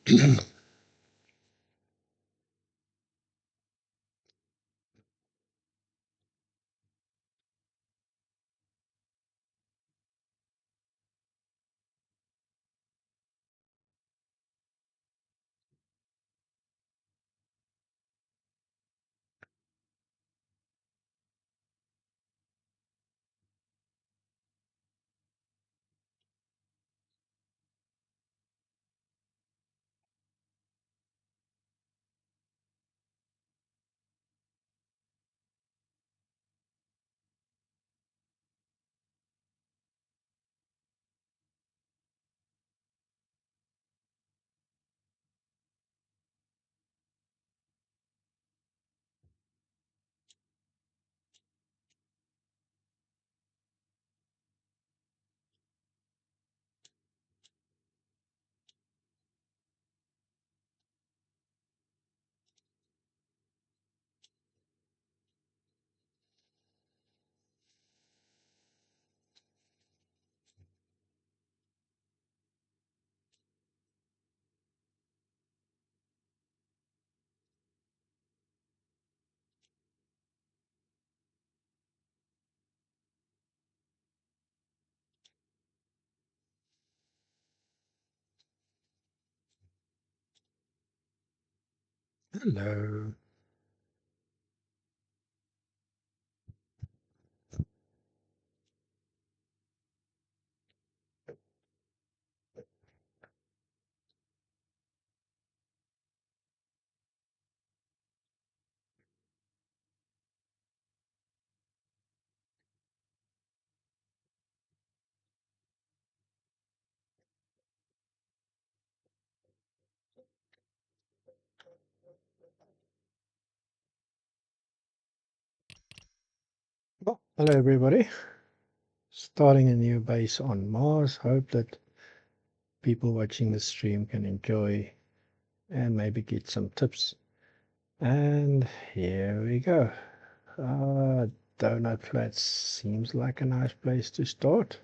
Hello. Well, hello everybody. Starting a new base on Mars. Hope that people watching the stream can enjoy and maybe get some tips. And here we go. Donut Flats seems like a nice place to start.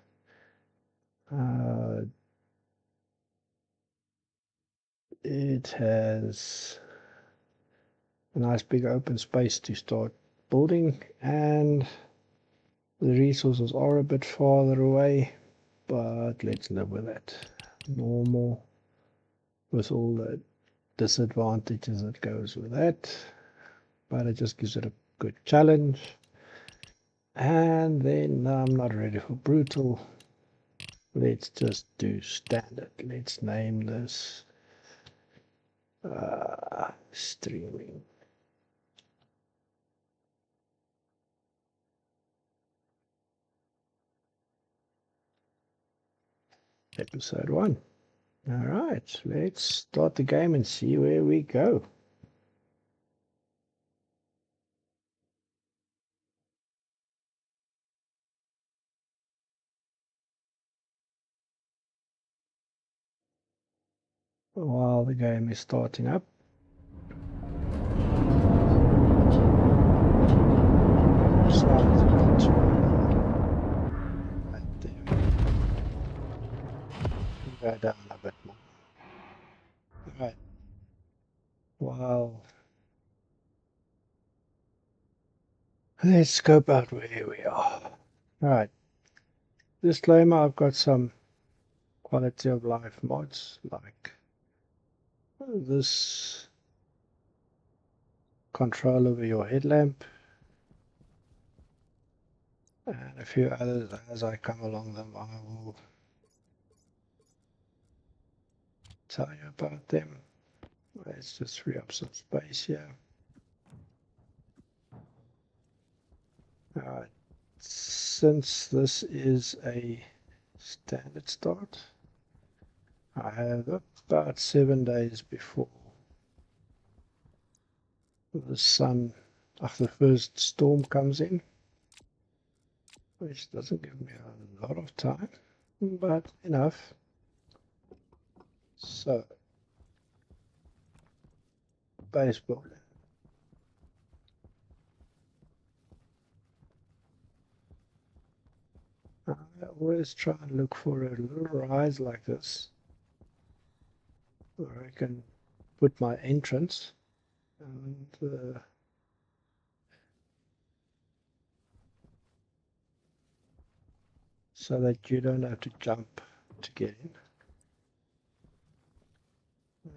It has a nice big open space to start building, and the resources are a bit farther away, but let's live with that. Normal, with all the disadvantages that goes with that, but it just gives it a good challenge. And then I'm not ready for brutal. Let's just do standard. Let's name this streaming. Episode 1. All right, let's start the game and see where we go. While the game is starting up, sounds a bit right there. Go down a bit more. All right. While let's scope out where we are. All right. Disclaimer: I've got some quality of life mods like this control over your headlamp and a few others. As I come along them, I will tell you about them. Let's just free up some space here. Alright, since this is a standard start, I have about 7 days before the the first storm comes in, which doesn't give me a lot of time, but enough. So, base building. I always try and look for a little rise like this. where I can put my entrance and so that you don't have to jump to get in.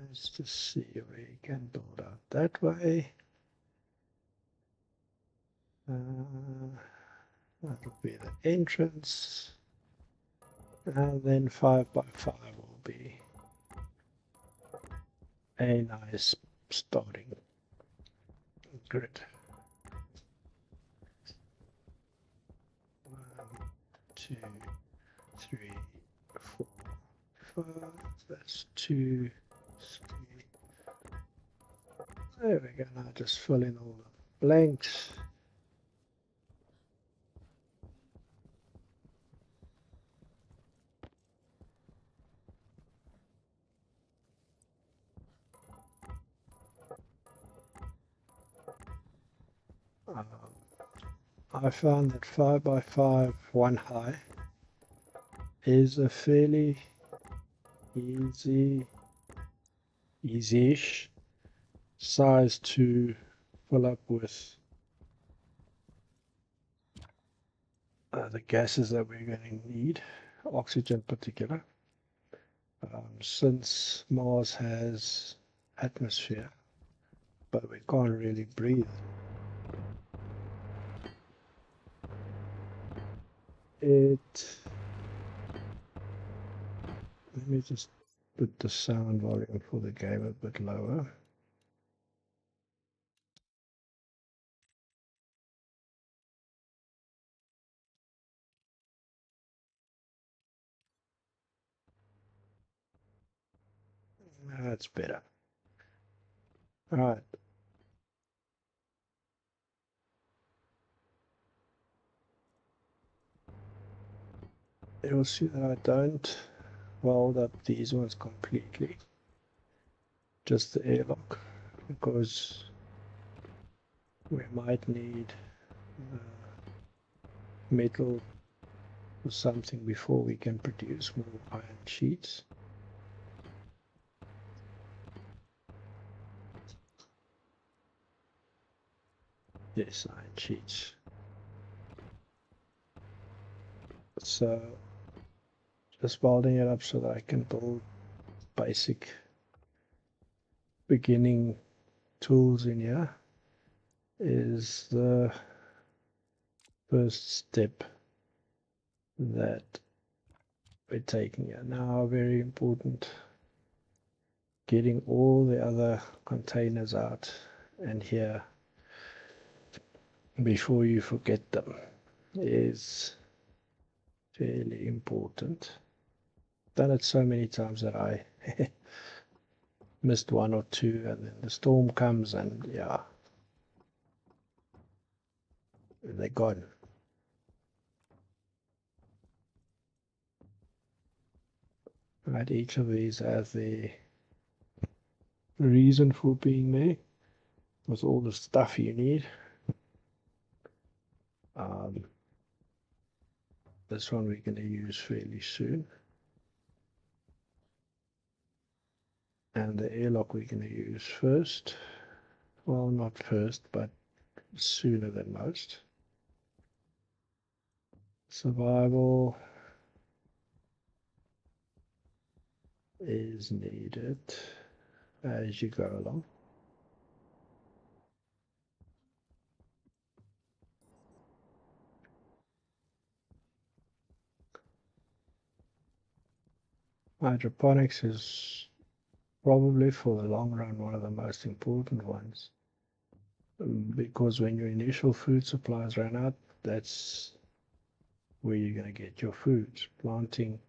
Let's just see where you can build out that way. That'll be the entrance, and then 5 by 5 will be a nice starting grid. 1, 2, 3, 4, 5. That's 2, 3. There we go. Now just fill in all the blanks. I found that 5 by 5 one high is a fairly easy-ish size to fill up with the gases that we're going to need, oxygen in particular. Since Mars has atmosphere, but we can't really breathe. Let me just put the sound volume for the game a bit lower. That's better. All right. You'll see that I don't weld up these ones completely, just the airlock, because we might need metal or something before we can produce more iron sheets. Yes, iron sheets. So just welding it up so that I can build basic beginning tools in here is the first step that we're taking here. Now, very important, getting all the other containers out and here before you forget them is fairly important. Done it so many times that I missed one or two, and then the storm comes and yeah, they're gone. Right, each of these has the reason for being there with all the stuff you need. This one we're going to use fairly soon, and the airlock we're going to use first. Well, not first, but sooner than most. Survival is needed as you go along. Hydroponics is probably for the long run one of the most important ones, because when your initial food supplies run out, that's where you're going to get your food. Planting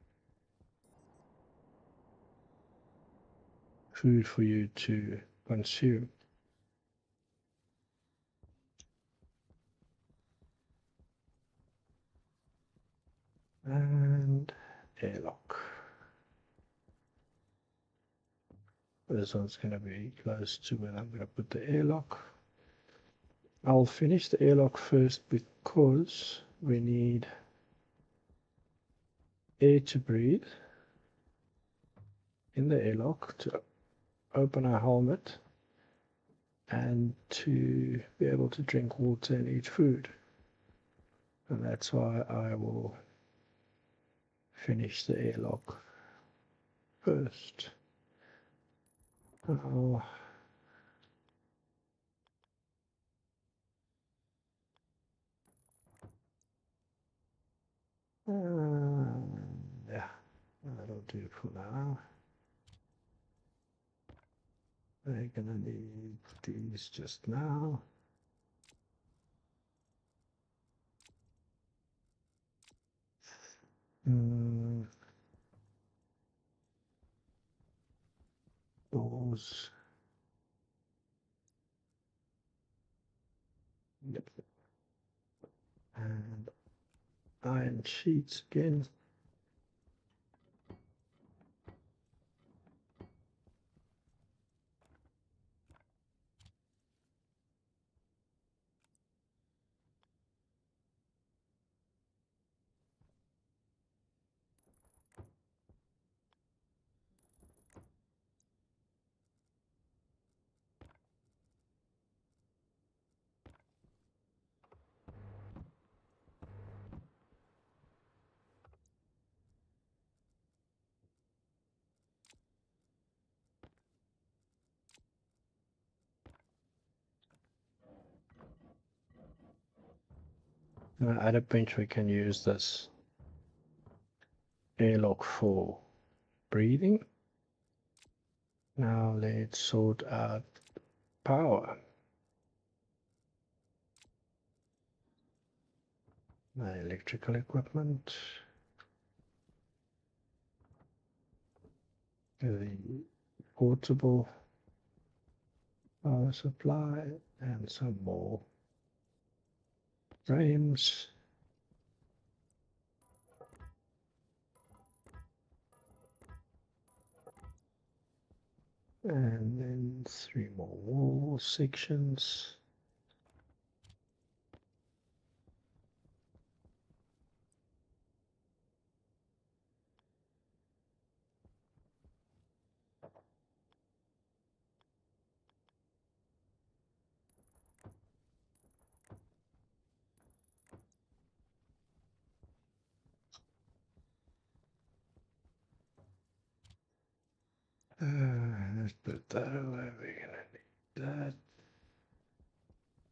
food for you to consume. And airlock. This one's going to be close to where I'm going to put the airlock. I'll finish the airlock first because we need air to breathe in the airlock to open our helmet and to be able to drink water and eat food. And that's why I will finish the airlock first. Oh, yeah, that'll do for now. We're gonna need these just now. Those. Yep. And iron sheets again. At a pinch we can use this airlock for breathing. Now let's sort out power. My electrical equipment. The portable power supply and some more frames. And then 3 more wall sections. Let's put that away. We're gonna need that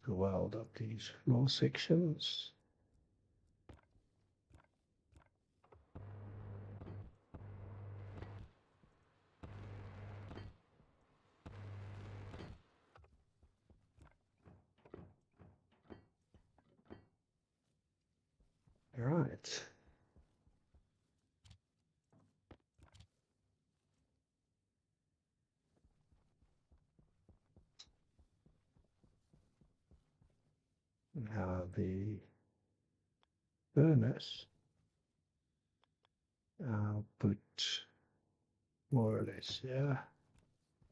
to weld up these floor sections. Right. Now the furnace, I'll put more or less here,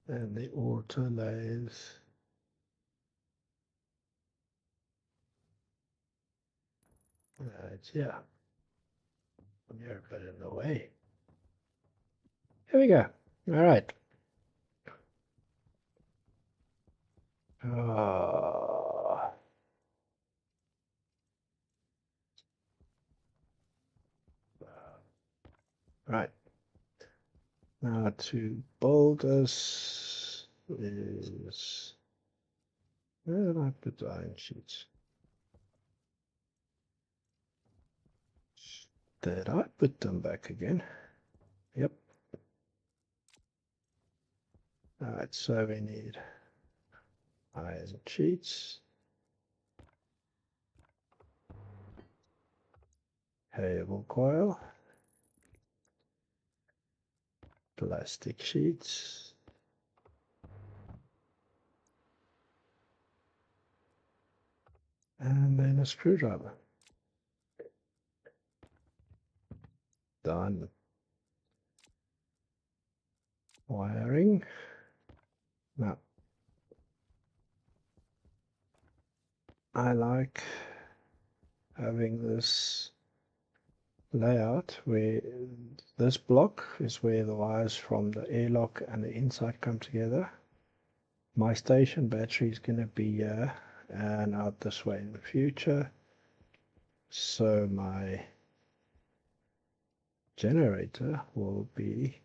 and the auto lathe right here. You're a bit in the way. Here we go. All right. Oh. Right. Now to build this is, where did I put the iron sheets? Did I put them back again? Yep. All right, so we need iron sheets, cable coil, plastic sheets, and then a screwdriver. Done. Wiring. Now, I like having this layout where this block is where the wires from the airlock and the inside come together. My station battery is going to be here and out this way in the future. So my generator will be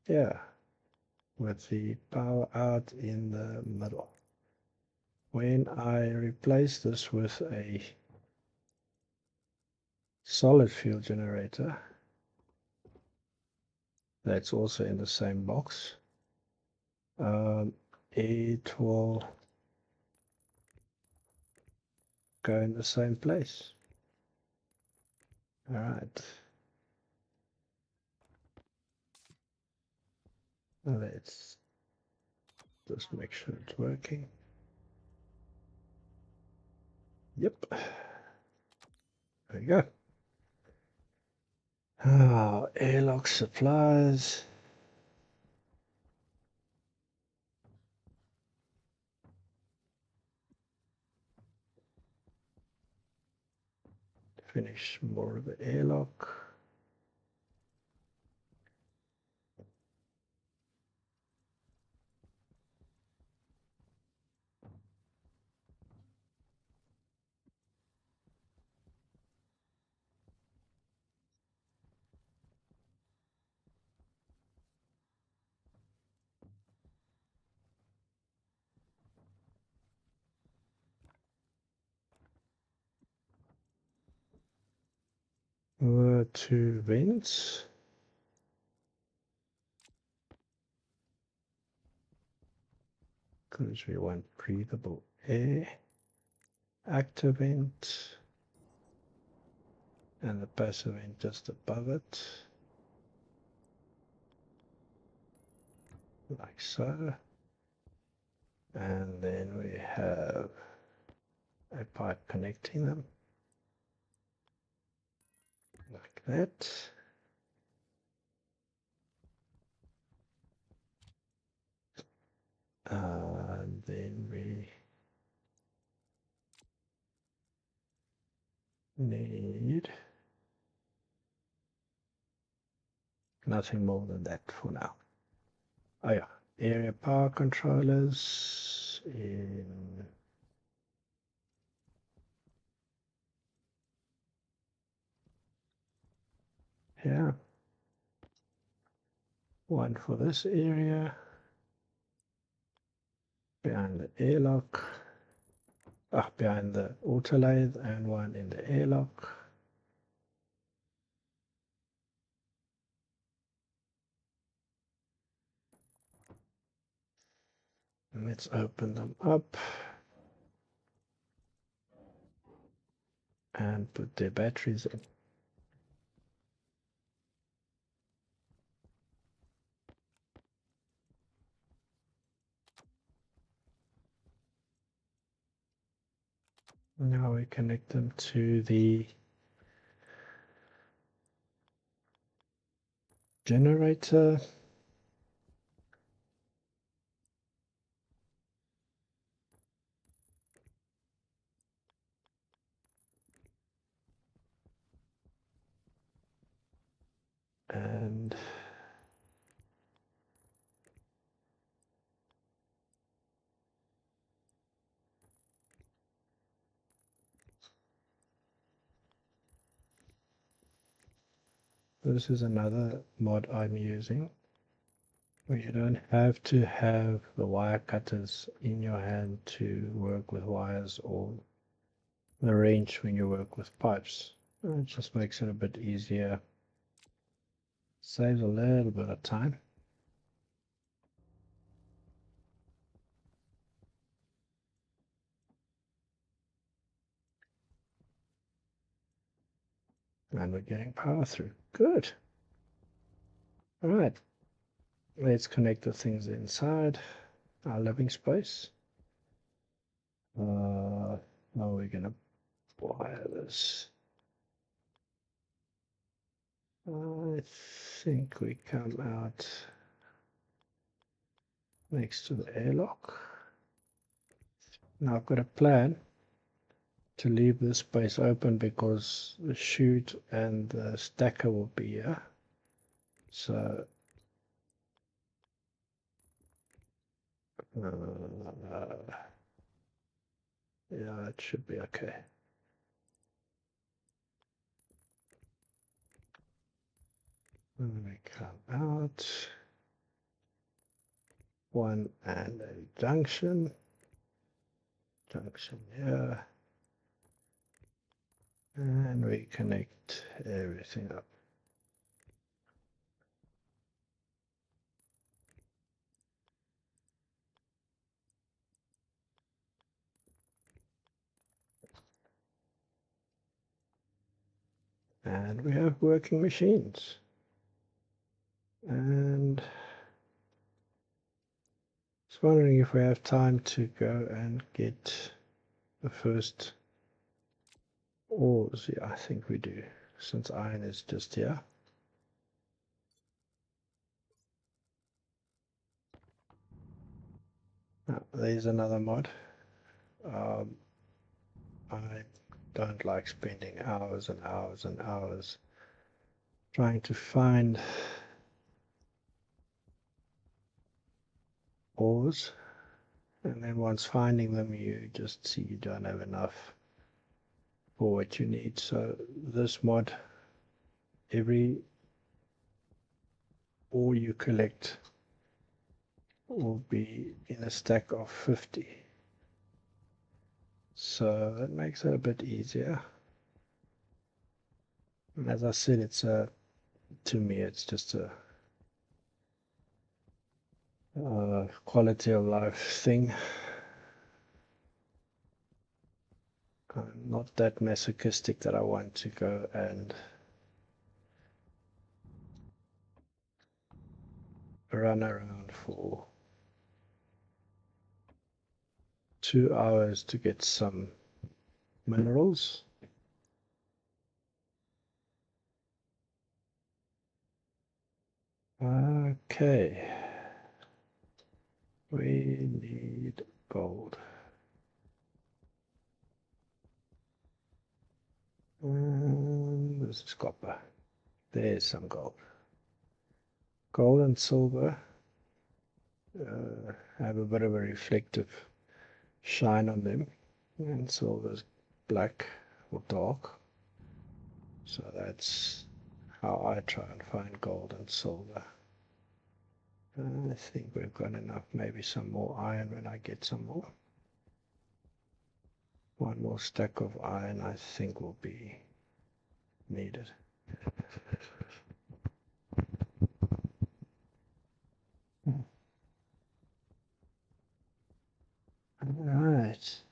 here with the power out in the middle. When I replace this with a solid fuel generator that's also in the same box, it will go in the same place. All right, let's just make sure it's working. Yep, there we go. Airlock supplies. Finish more of the airlock. To vents. Because we want breathable air. Active vent. And the passive vent just above it. Like so. And then we have a pipe connecting them. Like that. And then we need nothing more than that for now. Oh yeah, area power controllers in here. One for this area, behind the airlock, behind the auto lathe, and one in the airlock. Let's open them up and put their batteries in. Now we connect them to the generator. And this is another mod I'm using, where you don't have to have the wire cutters in your hand to work with wires or the wrench when you work with pipes. It just makes it a bit easier, saves a little bit of time. And we're getting power through. Good. All right, let's connect the things inside our living space. Now we're gonna wire this. I think we come out next to the airlock. Now I've got a plan to leave this space open because the chute and the stacker will be here. So yeah, it should be okay. When we come out, one and a junction here, and we connect everything up. And we have working machines. And I was wondering if we have time to go and get the first ores. Yeah, I think we do, since iron is just here. Oh, there's another mod. I don't like spending hours and hours and hours trying to find ores, and then once finding them you just see you don't have enough for what you need. So this mod, every ore you collect will be in a stack of 50, so that makes it a bit easier. And as I said, it's to me it's just a quality of life thing. I'm not that masochistic that I want to go and run around for 2 hours to get some minerals. Okay, we need gold. And this is copper. There's some gold. Gold and silver have a bit of a reflective shine on them, and silver's black or dark. So that's how I try and find gold and silver. I think we've got enough, maybe some more iron when I get some more. One more stack of iron I think will be needed. Alright.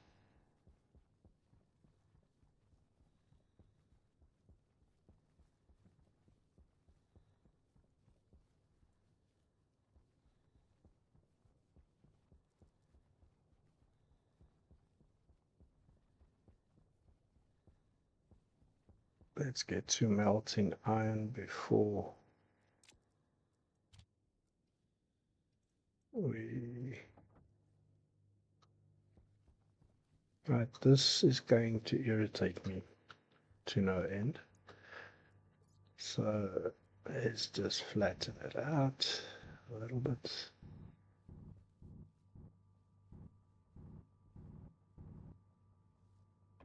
Let's get to melting iron before we... Right, this is going to irritate me to no end. So let's just flatten it out a little bit.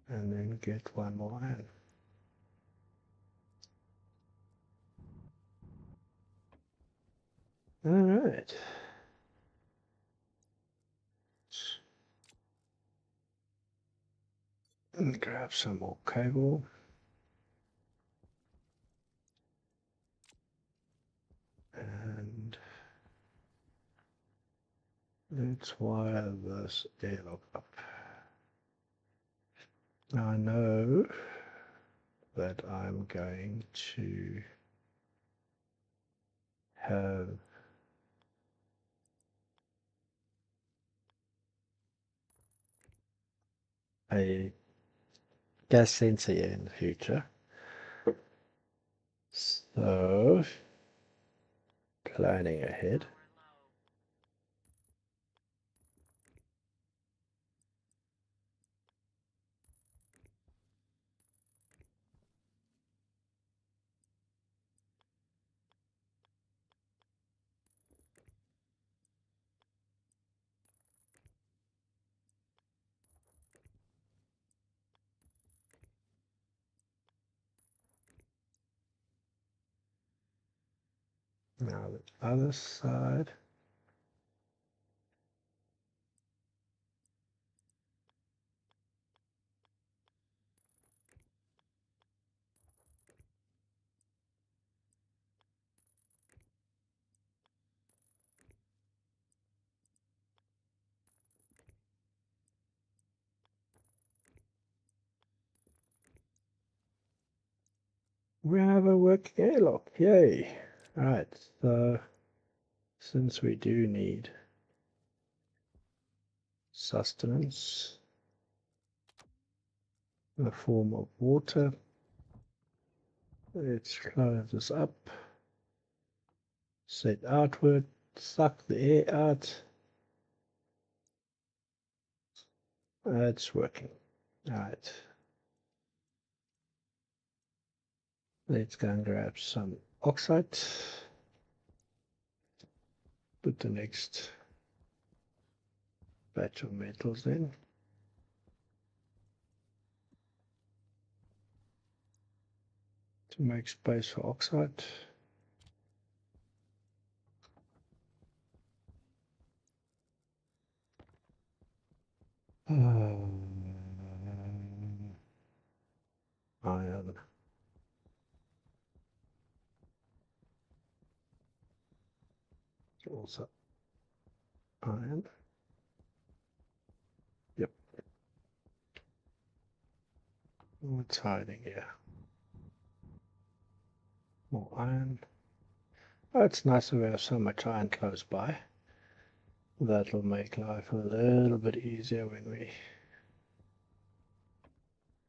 And then get one more iron. Alright. And grab some more cable. And let's wire this airlock up. Now I know that I'm going to have a gas sensor here in the future. So, planning ahead. Now the other side. We have a working airlock. Yay! Alright, so since we do need sustenance in the form of water, let's close this up, set outward, suck the air out. It's working. Alright. Let's go and grab some oxide. Put the next batch of metals in. To make space for oxide. Iron. Also iron. Yep. What's hiding here? More iron. Oh, it's nice that we have so much iron close by. That'll make life a little bit easier when we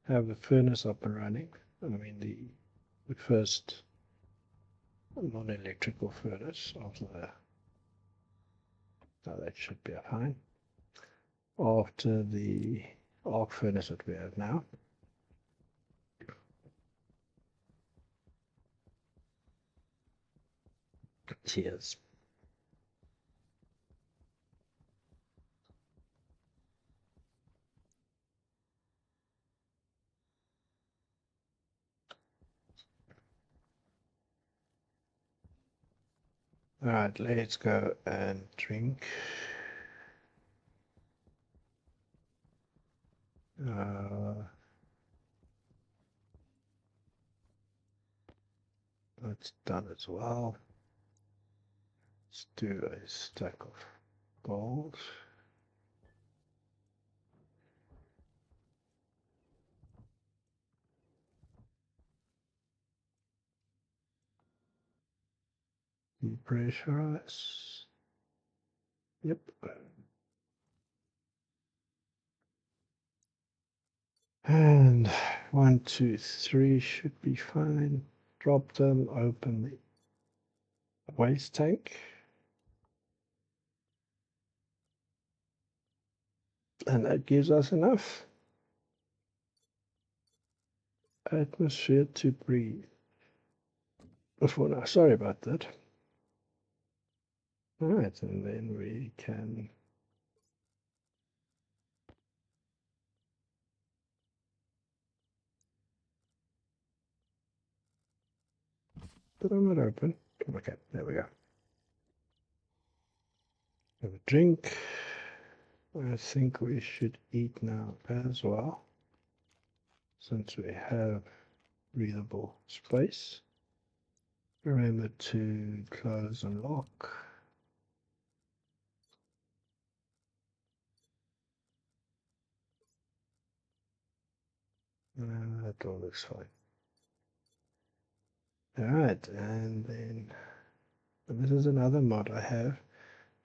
have the furnace up and running. I mean the first non-electrical furnace of the. Now that should be fine. After the arc furnace that we have now. Cheers. Alright, let's go and drink. That's done as well. Let's do a stack of gold. Depressurize. Yep. And 1, 2, 3 should be fine. Drop them, open the waste tank. And that gives us enough atmosphere to breathe. For now, sorry about that. Alright, and then we can did I not open? Okay, there we go. Have a drink. I think we should eat now as well, since we have breathable space. Remember to close and lock. That all looks fine. Alright, and then and this is another mod I have.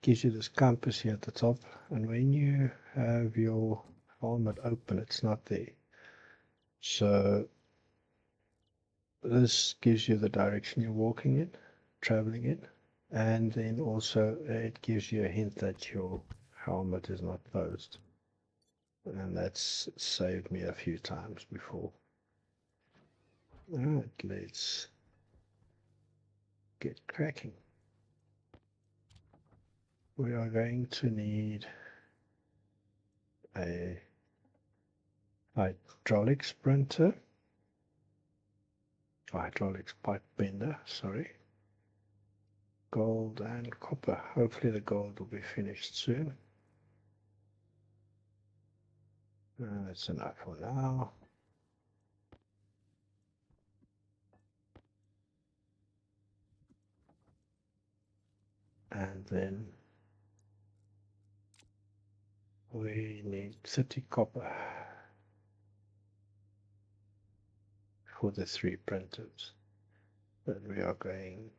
Gives you this compass here at the top, and when you have your helmet open, it's not there. So this gives you the direction you're walking in, traveling in, and then also it gives you a hint that your helmet is not closed. And that's saved me a few times before. Alright, let's get cracking. We are going to need a hydraulic sprinter, hydraulics pipe bender, sorry. gold and copper. Hopefully the gold will be finished soon. That's enough for now. And then we need 30 copper for the 3 printers that we are going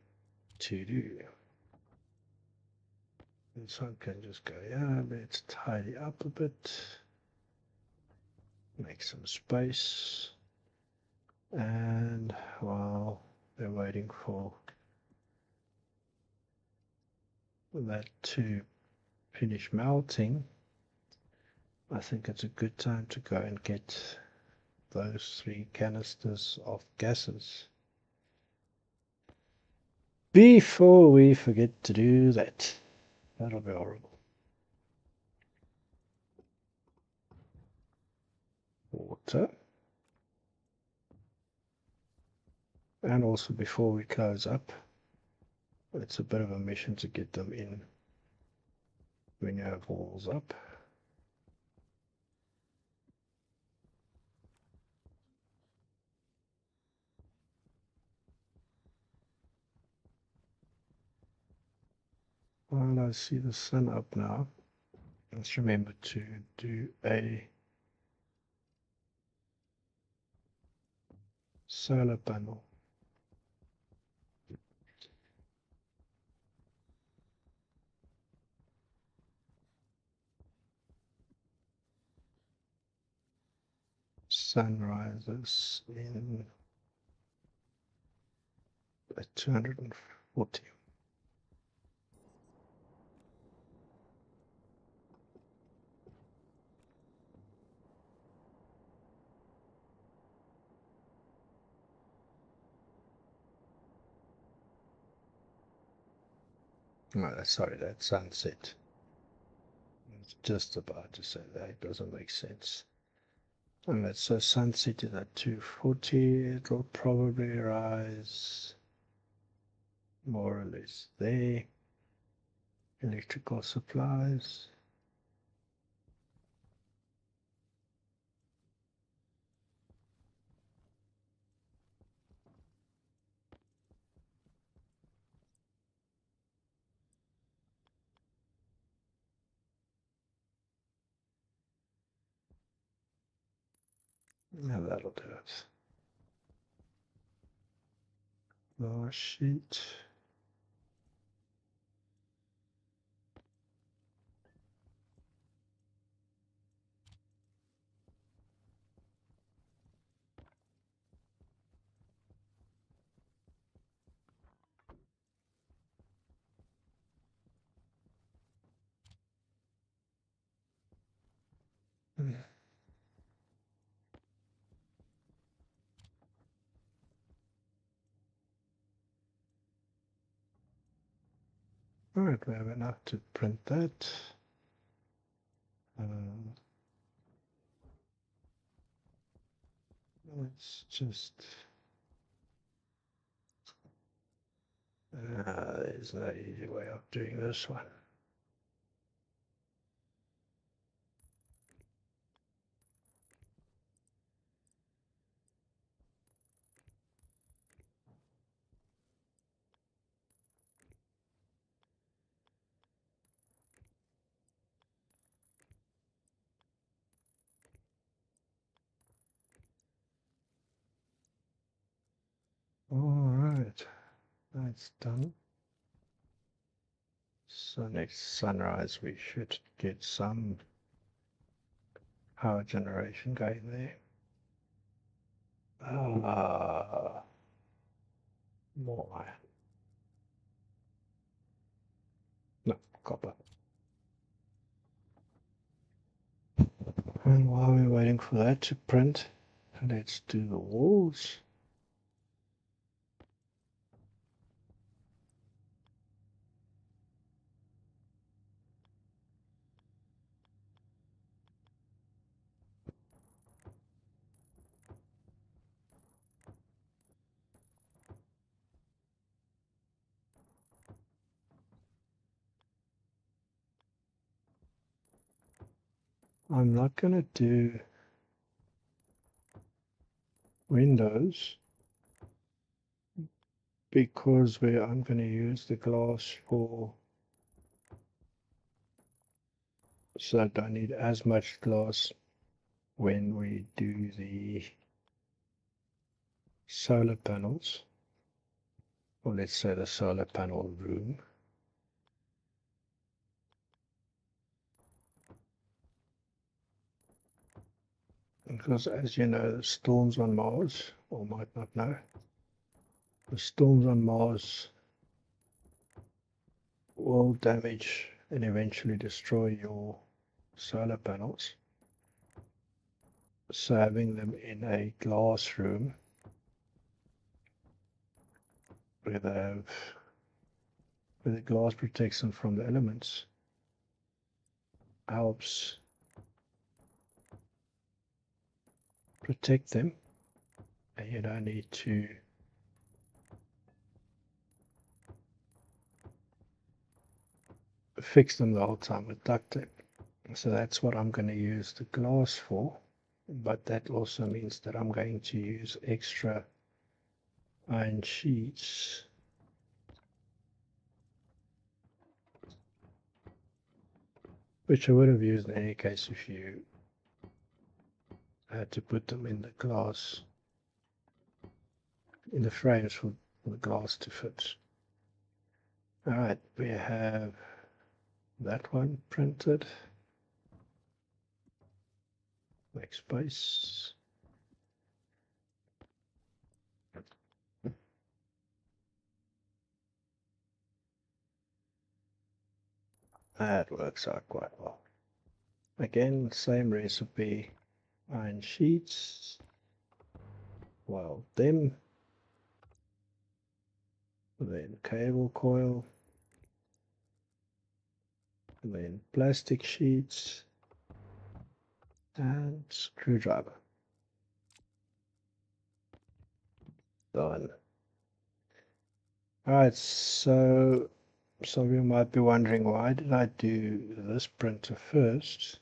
to do. This one can just go, yeah, let's tidy up a bit, make some space, and while they're waiting for that to finish melting, I think it's a good time to go and get those 3 canisters of gases before we forget to do that. That'll be horrible. Water. And also before we close up, it's a bit of a mission to get them in when you have walls up. Well, I see the sun up now. Let's remember to do a solar panel. Sun rises in at 240. Oh, sorry, that's sunset. I was just about to say that. It doesn't make sense. Alright, so sunset is at 240. It will probably rise more or less there. Electrical supplies. Yeah, that'll do it. Last sheet. Alright, we have enough to print that. Let's just... there's no easy way of doing this one. Alright, that's done. So next sunrise we should get some power generation going there. More iron. No, copper. And while we're waiting for that to print, let's do the walls. I'm not going to do windows because I'm going to use the glass for, so I don't need as much glass when we do the solar panels, or let's say the solar panel room. Because as you know, the storms on Mars, or might not know, the storms on Mars will damage and eventually destroy your solar panels. So having them in a glass room where where the glass protects them from the elements helps protect them, and you don't need to fix them the whole time with duct tape. So that's what I'm going to use the glass for, but that also means that I'm going to use extra iron sheets which I would have used in any case if you had to put them in the glass, in the frames for the glass to fit. Alright, we have that one printed. Make space. That works out quite well. Again, same recipe, iron sheets, weld them, then cable coil, then plastic sheets, and screwdriver. Done. Alright, so some of you might be wondering, why did I do this printer first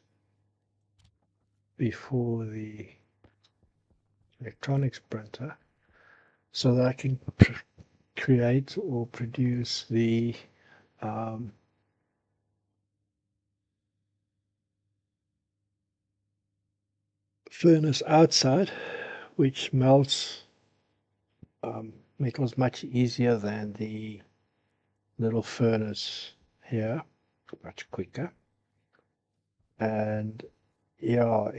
before the electronics printer, so that I can create or produce the furnace outside, which melts metals much easier than the little furnace here, much quicker. And yeah, all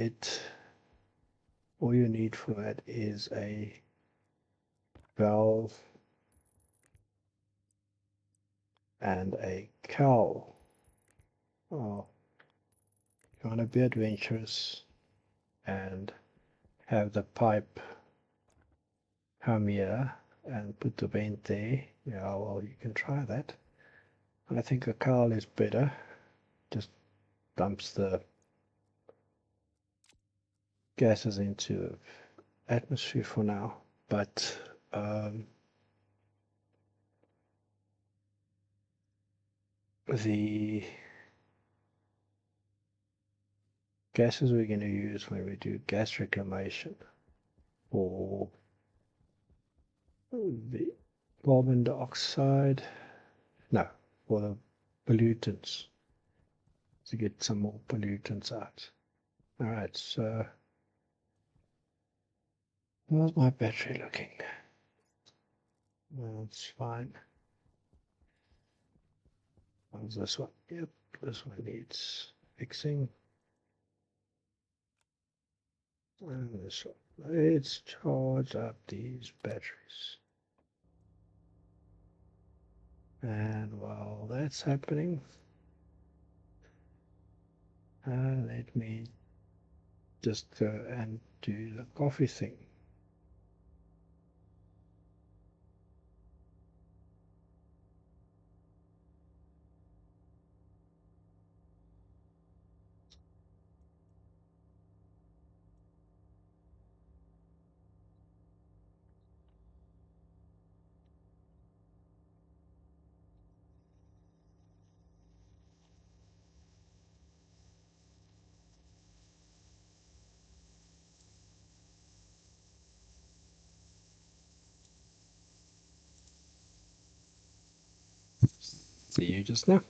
you need for that is a valve and a cowl. Oh, you want to be adventurous and have the pipe come here and put the vent there. Yeah, well, you can try that. I think a cowl is better. Just dumps the gases into the atmosphere for now. But the gases we're going to use when we do gas reclamation for the carbon dioxide, no, for the pollutants, to get some more pollutants out. Alright, so how's my battery looking? That's fine. How's this one? Yep, this one needs fixing. And this one. Let's charge up these batteries. And while that's happening, let me just go and do the coffee thing. See you just now.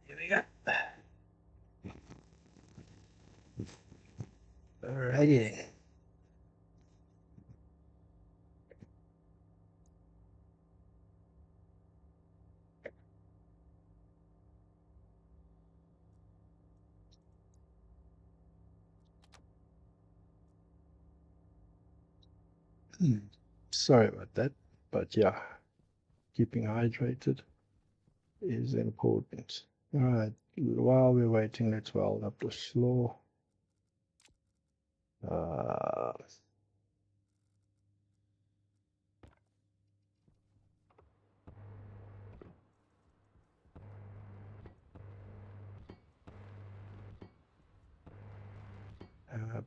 Here we go. Alrighty. Sorry about that, but yeah, keeping hydrated is important. All right, while we're waiting, let's weld up the floor. Uh,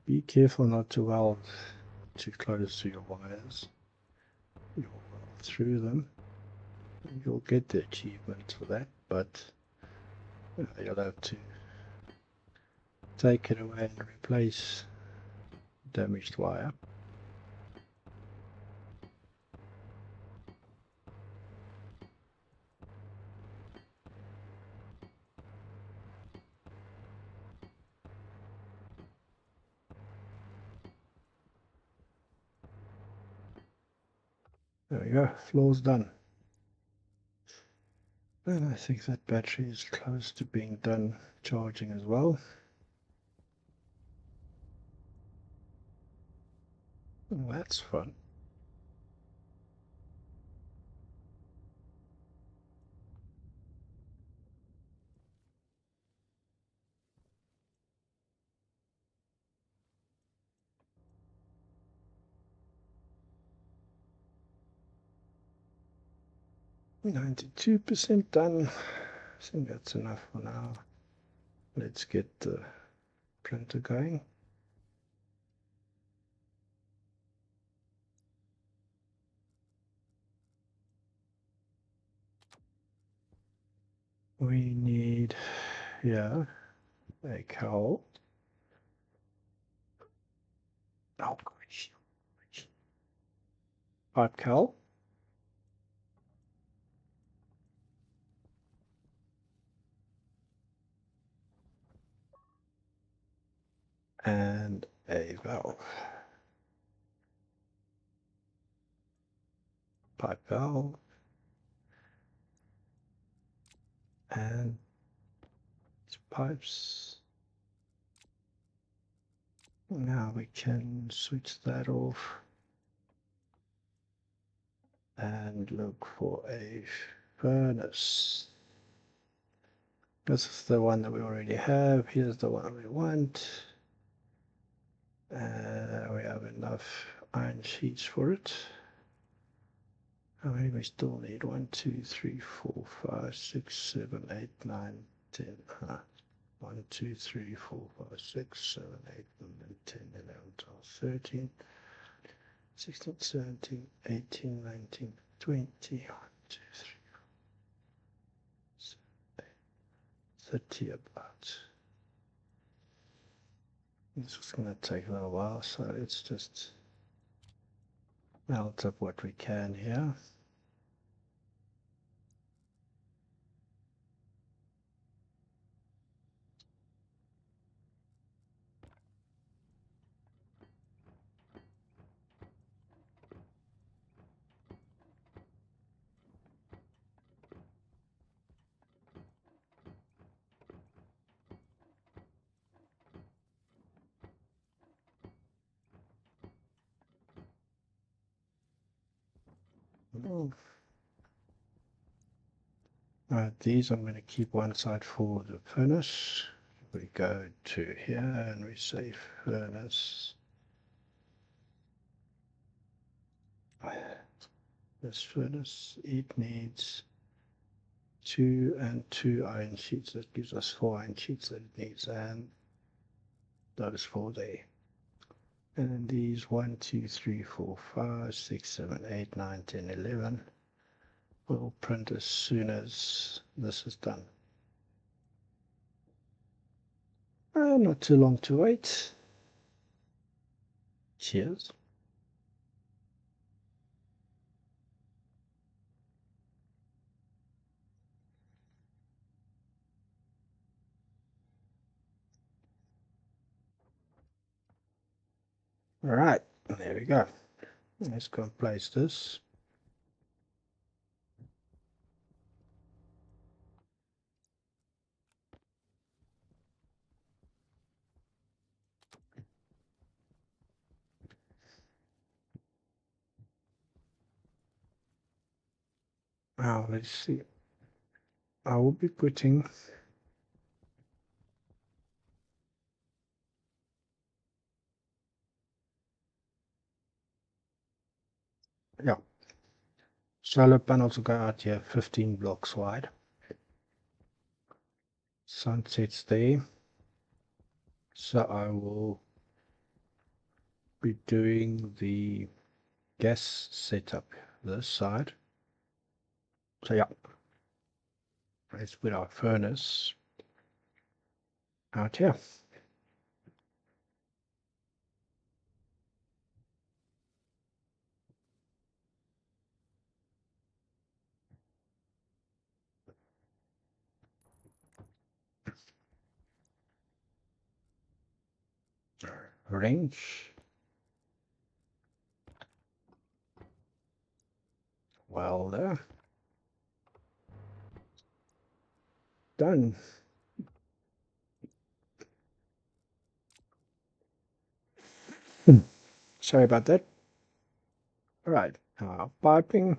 be careful not to weld too close to your wires. Your through them. You'll get the achievement for that, but you'll have to take it away and replace damaged wire. There we go, floor's done. And I think that battery is close to being done charging as well. Oh, that's fun. %92 done. I think that's enough for now. Let's get the printer going. We need, yeah, a cowl. Oh gosh. Pipe cowl. And a valve. Pipe valve. And pipes. Now we can switch that off and look for a furnace. This is the one that we already have. Here's the one we want. We have enough iron sheets for it. How many we still need? 1, 2, 3, 4, 5, 6, 7, 8, 9, 10. 1, 2, 3, 4, 5, 6, 7, 8, 9, 10, 11, 12, 13, 16, 17, 18, 19, 20, 1, 2, 3, 30 about. This is going to take a little while, so let's just melt up what we can here. Oh. Alright, these I'm going to keep one side for the furnace. We go to here and we say furnace. This furnace, it needs 2 and 2 iron sheets. That gives us 4 iron sheets that it needs, and those 4 there. And then these 1, 2, 3, 4, 5, 6, 7, 8, 9, 10, 11 will print as soon as this is done. Not too long to wait. Cheers. Right, there we go. Let's go and place this. Now let's see. I will be putting solar panels will go out here 15 blocks wide. Sun sets there. So I will be doing the gas setup this side. So yeah, let's put our furnace out here. Wrench. Welder. Done. Sorry about that. All right, piping.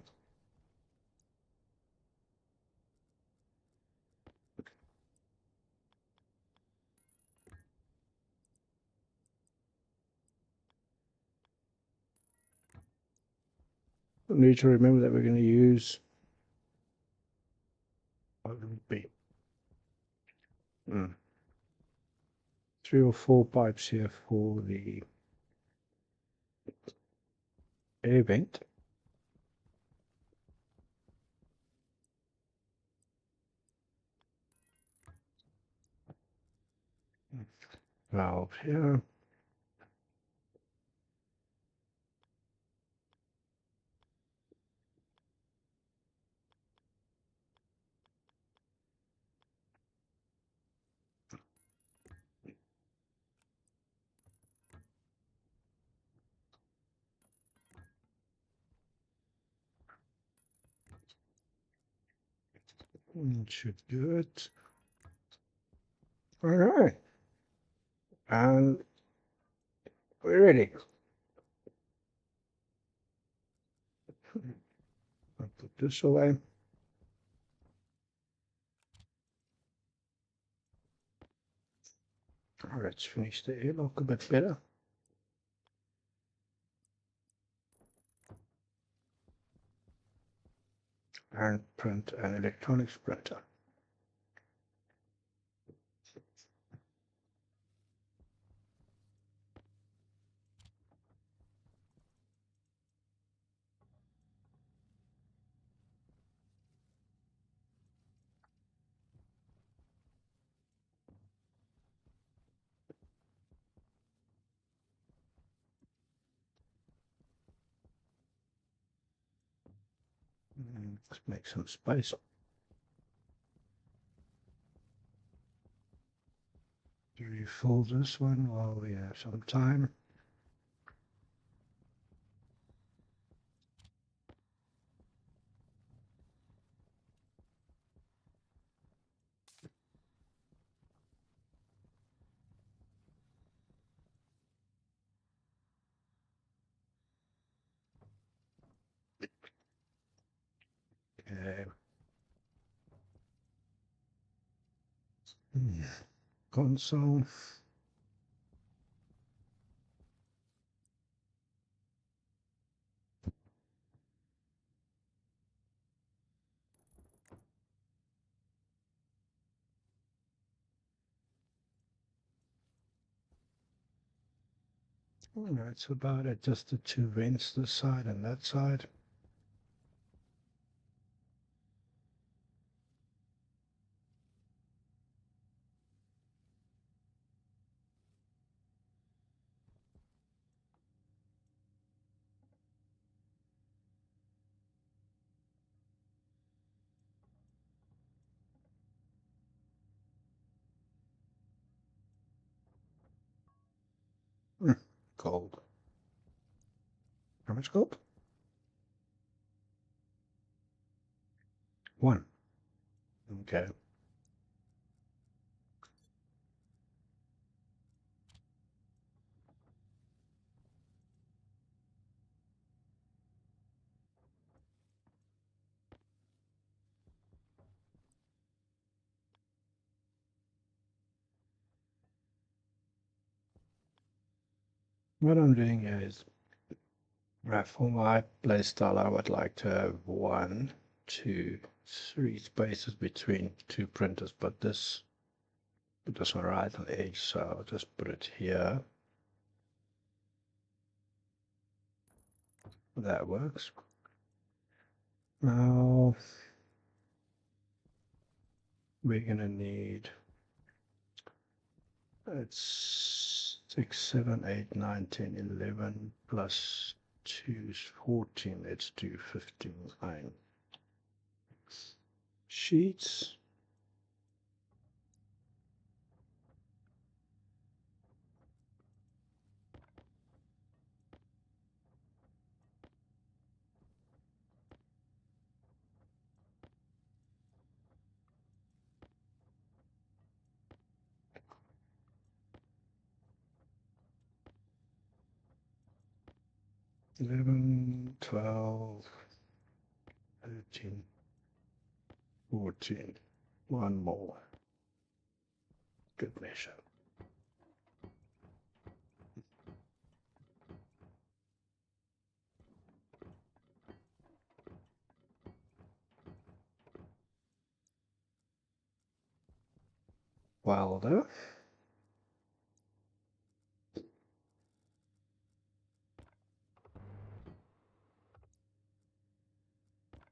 We need to remember that we're going to use what would it be? 3 or 4 pipes here for the air vent. Valve here. Should do it. All right, and we're ready. I'll put this away. Let's finish the airlock a bit better. And print an electronics printer. Let's make some space. Refill this one while we have some time. Okay. Console. That's about it. Just the 2 vents, this side and that side. Gold. How much gold? 1. Okay. What I'm doing here is, for my playstyle, I would like to have 1, 2, 3 spaces between 2 printers, but this one right on the edge, so I'll just put it here. That works. Now we're gonna need, it's 6, 7, 8, 9, 10, 11 plus 2 is 14. Let's do 59 sheets. Eleven, 12, 13, 14. One more. Good measure. Welder.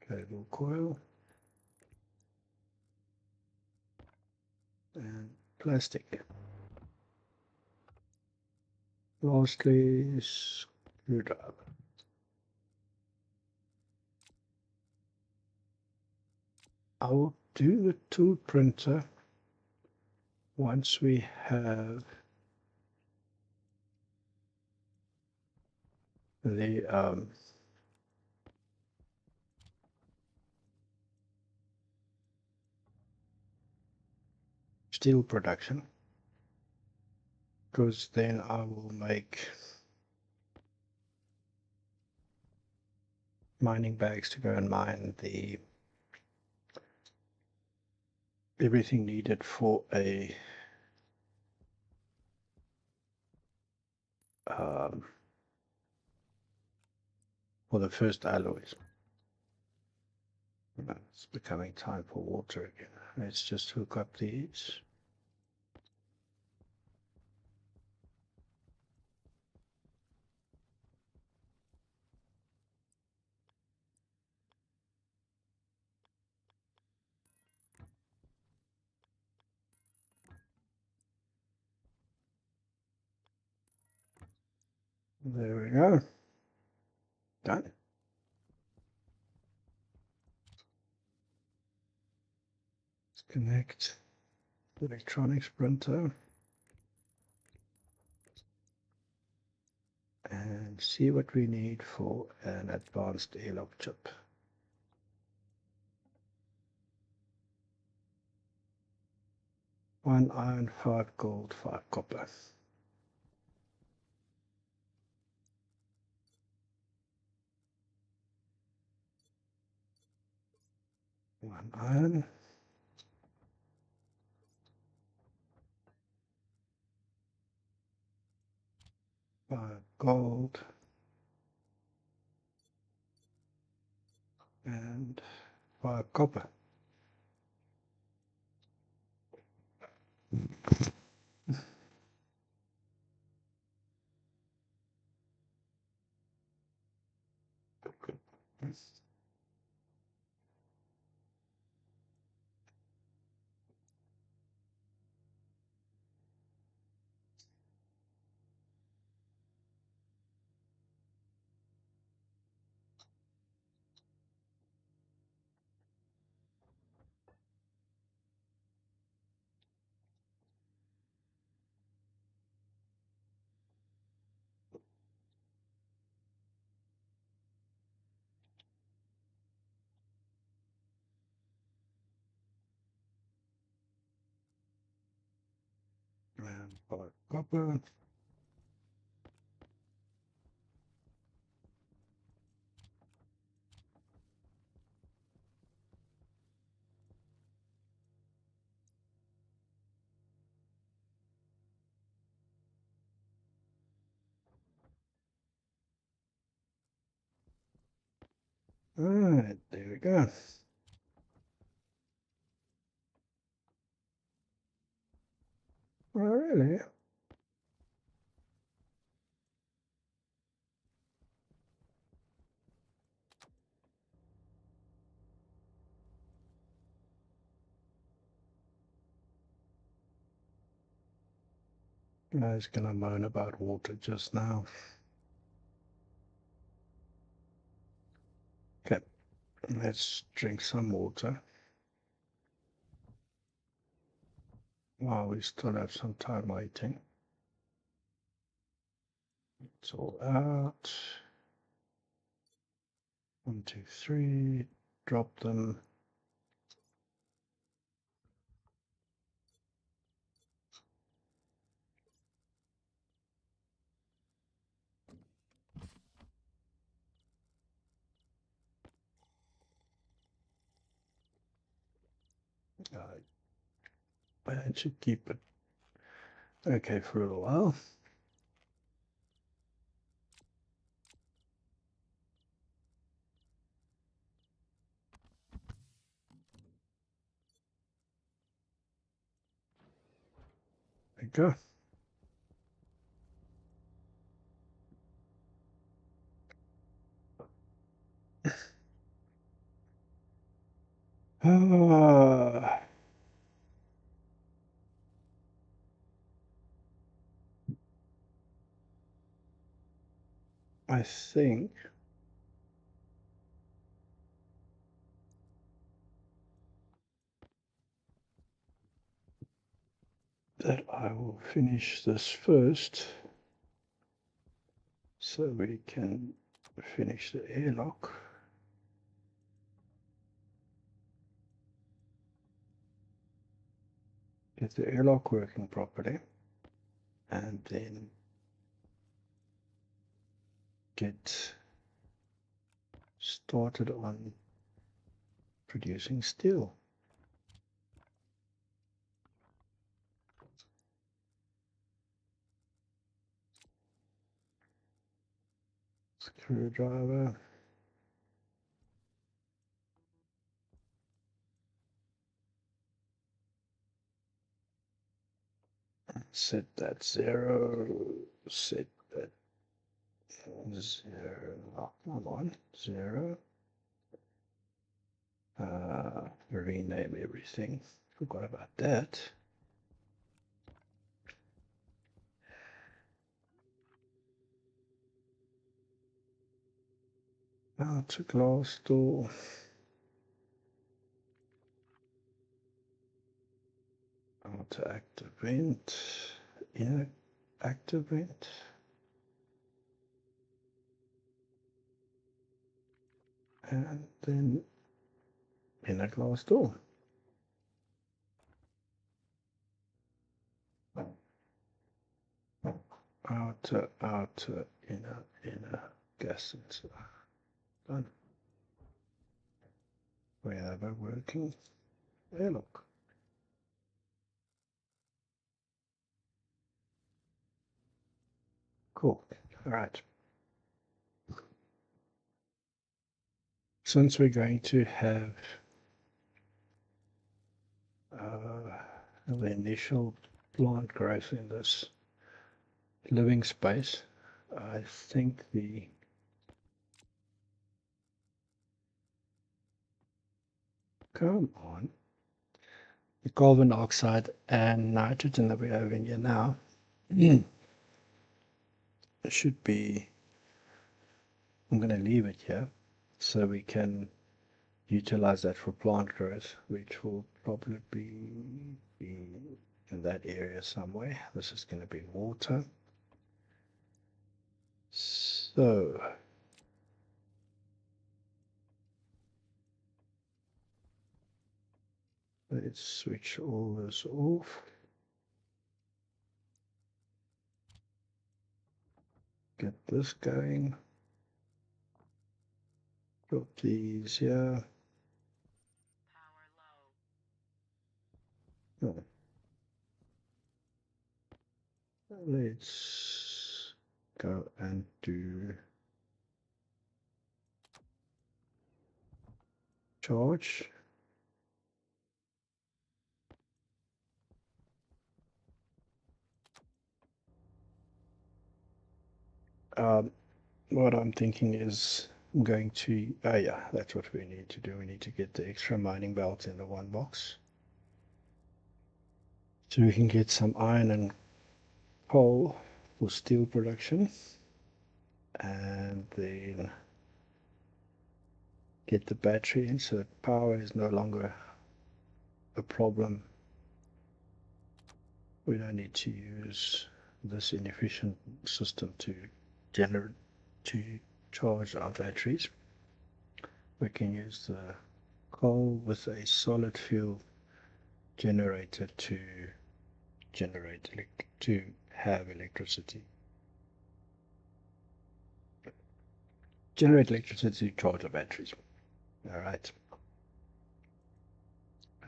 Cable coil. And plastic. Lastly, screwdriver. I will do the tool printer once we have the steel production, because then I will make mining bags to go and mine the everything needed for a for the first alloys. It's becoming time for water again. Let's just hook up these. There we go. Done. Let's connect the electronics printer and see what we need for an advanced airlock chip. 1 iron, 5 gold, 5 copper. 1 iron, 5 gold, and 5 copper. And 5 copper. Alright, there we go. Oh, really? I was gonna moan about water just now. Okay, let's drink some water while we still have some time waiting. It's all out. 1, 2, 3. Drop them. I should keep it okay for a little while. There you go. I think that I will finish this first so we can finish the airlock. Get the airlock working properly, and then get started on producing steel. Screwdriver. Set that 0. Set that 0. Oh, come on. 0. Rename everything. Forgot about that. Outer glass door. Outer active vent. Inner active vent. And then inner glass door. Outer, inner gas sensor. Done. We have a working airlock. Cool. All right. Since we're going to have the initial plant growth in this living space, I think the carbon dioxide and nitrogen that we have in here now should be, I'm going to leave it here so we can utilize that for plant growth, which will probably be in that area somewhere. This is going to be water. So let's switch all this off. Get this going. Drop these here. Oh. Let's go and do charge. What I'm thinking is I'm going to, yeah, that's what we need to do. We need to get the extra mining belt in the one box so we can get some iron and coal for steel production, and then get the battery in so that power is no longer a problem. We don't need to use this inefficient system to generate to charge our batteries. We can use the coal with a solid fuel generator to have electricity. Generate electricity to charge our batteries. All right. I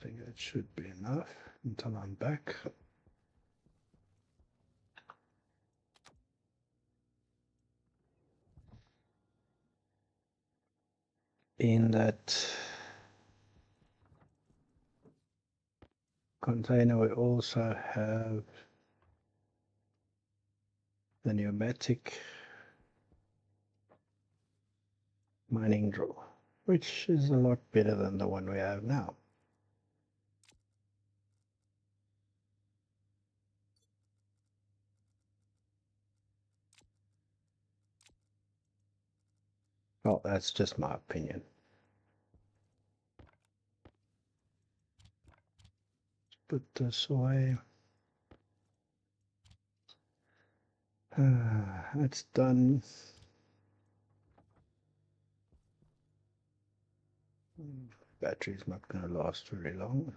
think that should be enough until I'm back. In that container, we also have the pneumatic mining drill, which is a lot better than the one we have now. Well, that's just my opinion. Put this away. That's done. Battery's not going to last very long.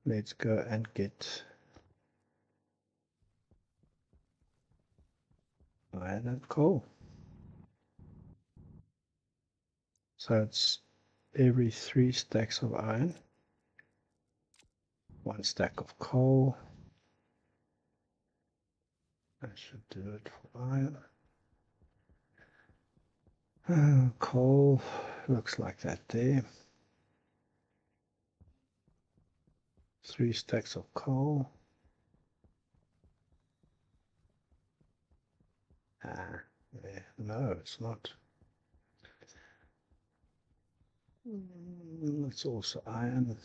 Let's go and get iron and coal. So it's every 3 stacks of iron, 1 stack of coal. I should do it for iron. Coal looks like that there. 3 stacks of coal. Yeah, no, it's not. It's also iron.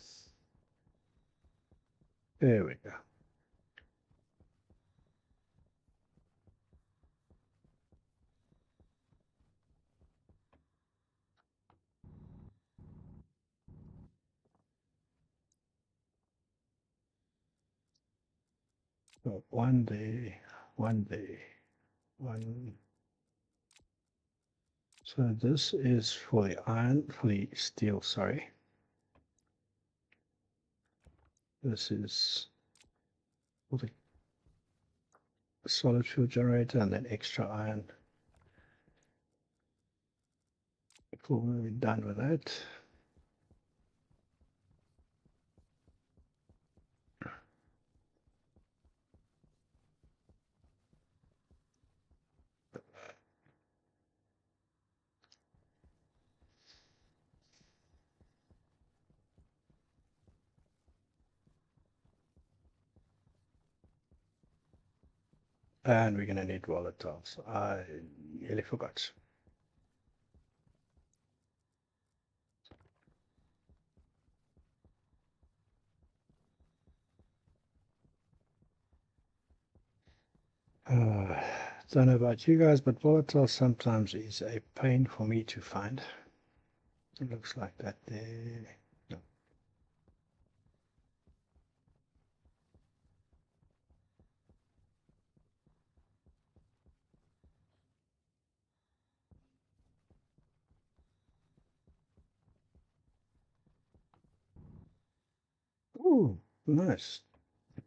There we go. So one day, one. So this is for the iron, for the steel, sorry. This is for the solid fuel generator, and then extra iron before we're done with that. And we're going to need volatiles. I nearly forgot. Don't know about you guys, but volatile sometimes is a pain for me to find. It looks like that there. No. Ooh, nice.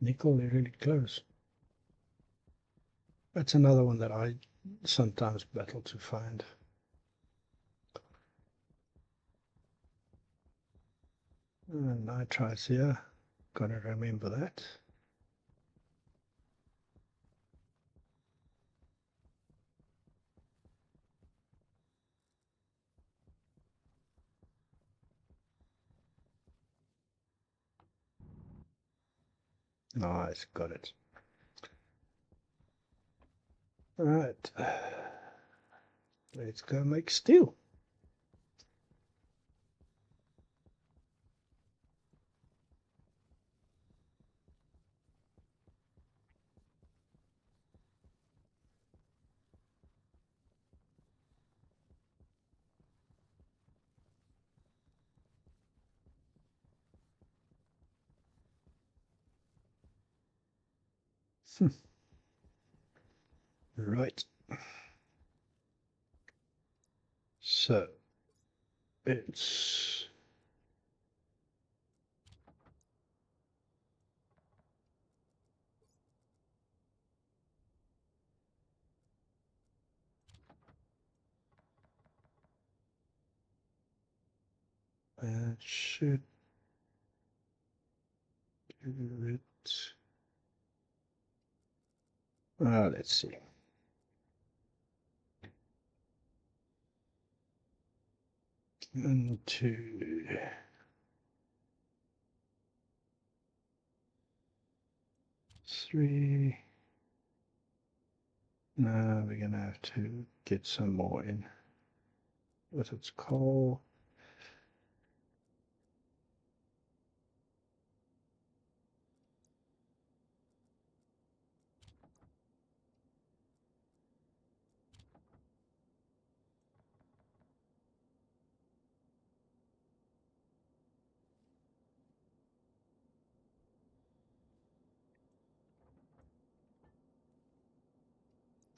Nickel, they're really close. That's another one that I sometimes battle to find. Nitrites here. Gotta remember that. Nice, got it. All right. Let's go make steel. Right. So it's that should do it. Let's see. 1, 2, 3. Now we're gonna have to get some more in with its coal.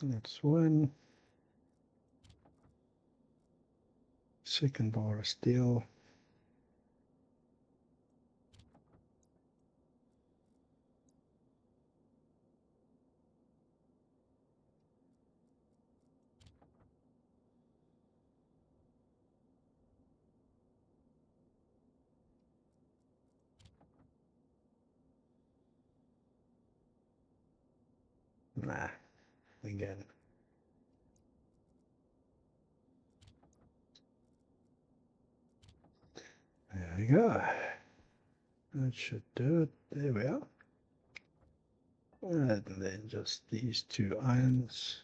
That's one. Second bar of steel. Nah, again. There we go. That should do it. There we are. And then just these 2 irons.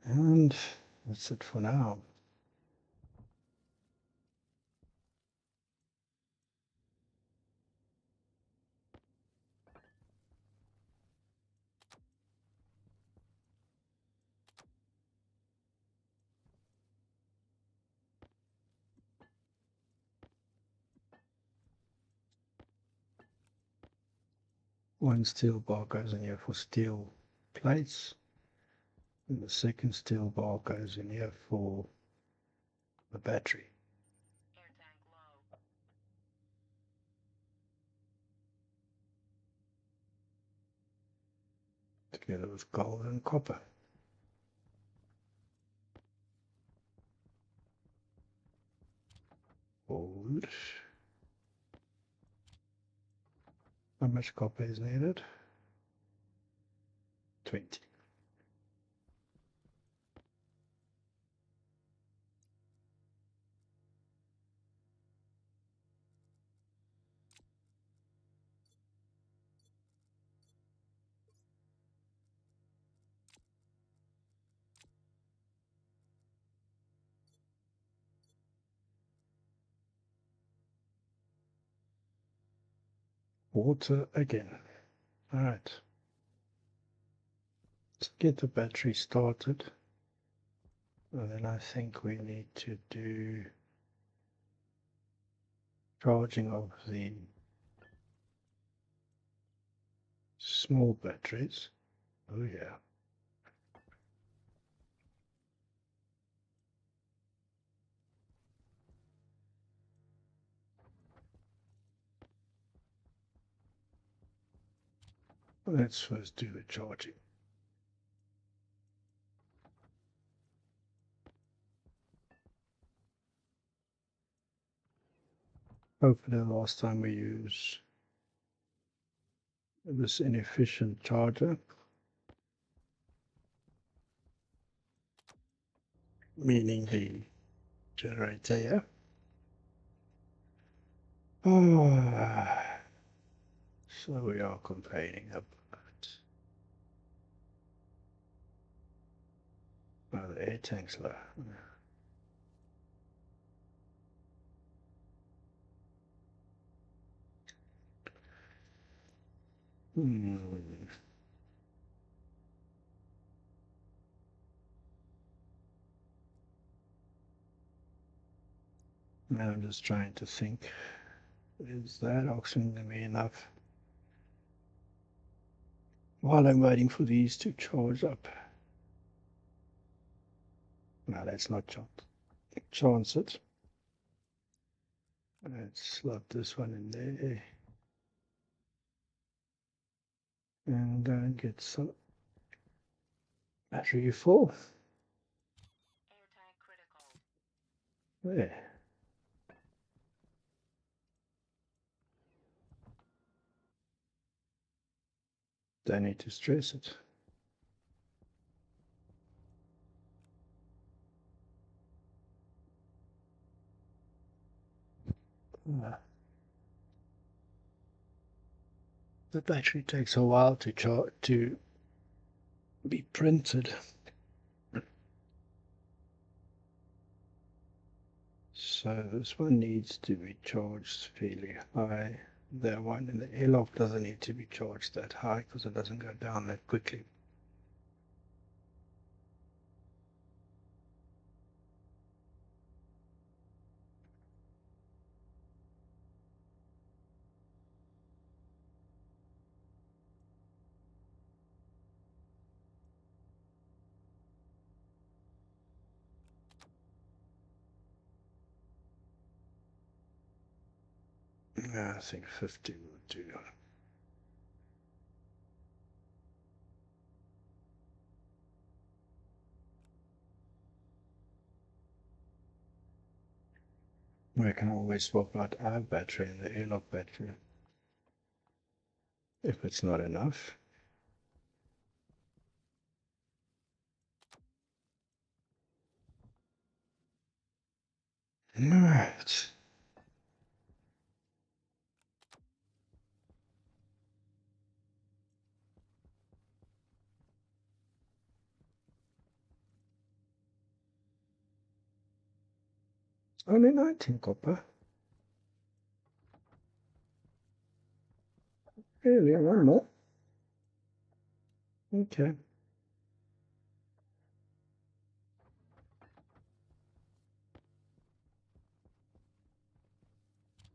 And that's it for now. One steel bar goes in here for steel plates, and the second steel bar goes in here for the battery. Together with gold and copper. Gold. How much copper is needed? 20. Water again. Alright. Let's get the battery started. And then I think we need to do charging of the small batteries. Oh yeah. Let's first do the charging. Hopefully the last time we use this inefficient charger, meaning the generator here. So we are complaining about the air tank's low. Hmm. Now I'm just trying to think, is that oxygen going to be enough while I'm waiting for these to charge up? No, that's not chance it. Let's slot this one in there and go and get some battery full. There. Don't need to stress it. The battery takes a while to be printed. So this one needs to be charged fairly high. That one in the airlock doesn't need to be charged that high because it doesn't go down that quickly. Yeah, I think 50 will do. We can always swap out our battery and the airlock battery if it's not enough. Alright. Only 19 copper. Really, one more. Okay.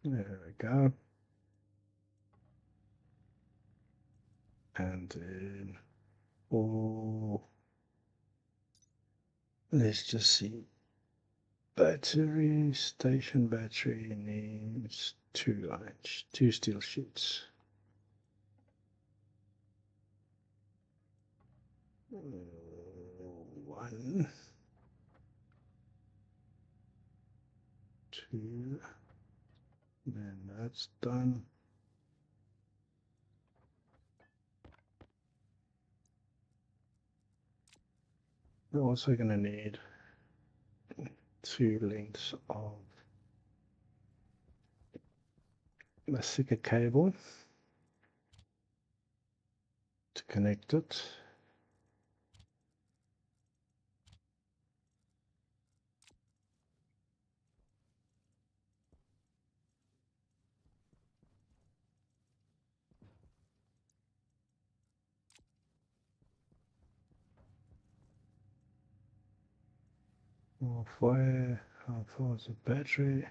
There we go. And then, oh, let's just see. Battery, station battery needs 2 lines, 2 steel sheets. One, two, then that's done. We're also going to need 2 lengths of a thicker cable to connect it. Halfway, how far is the battery?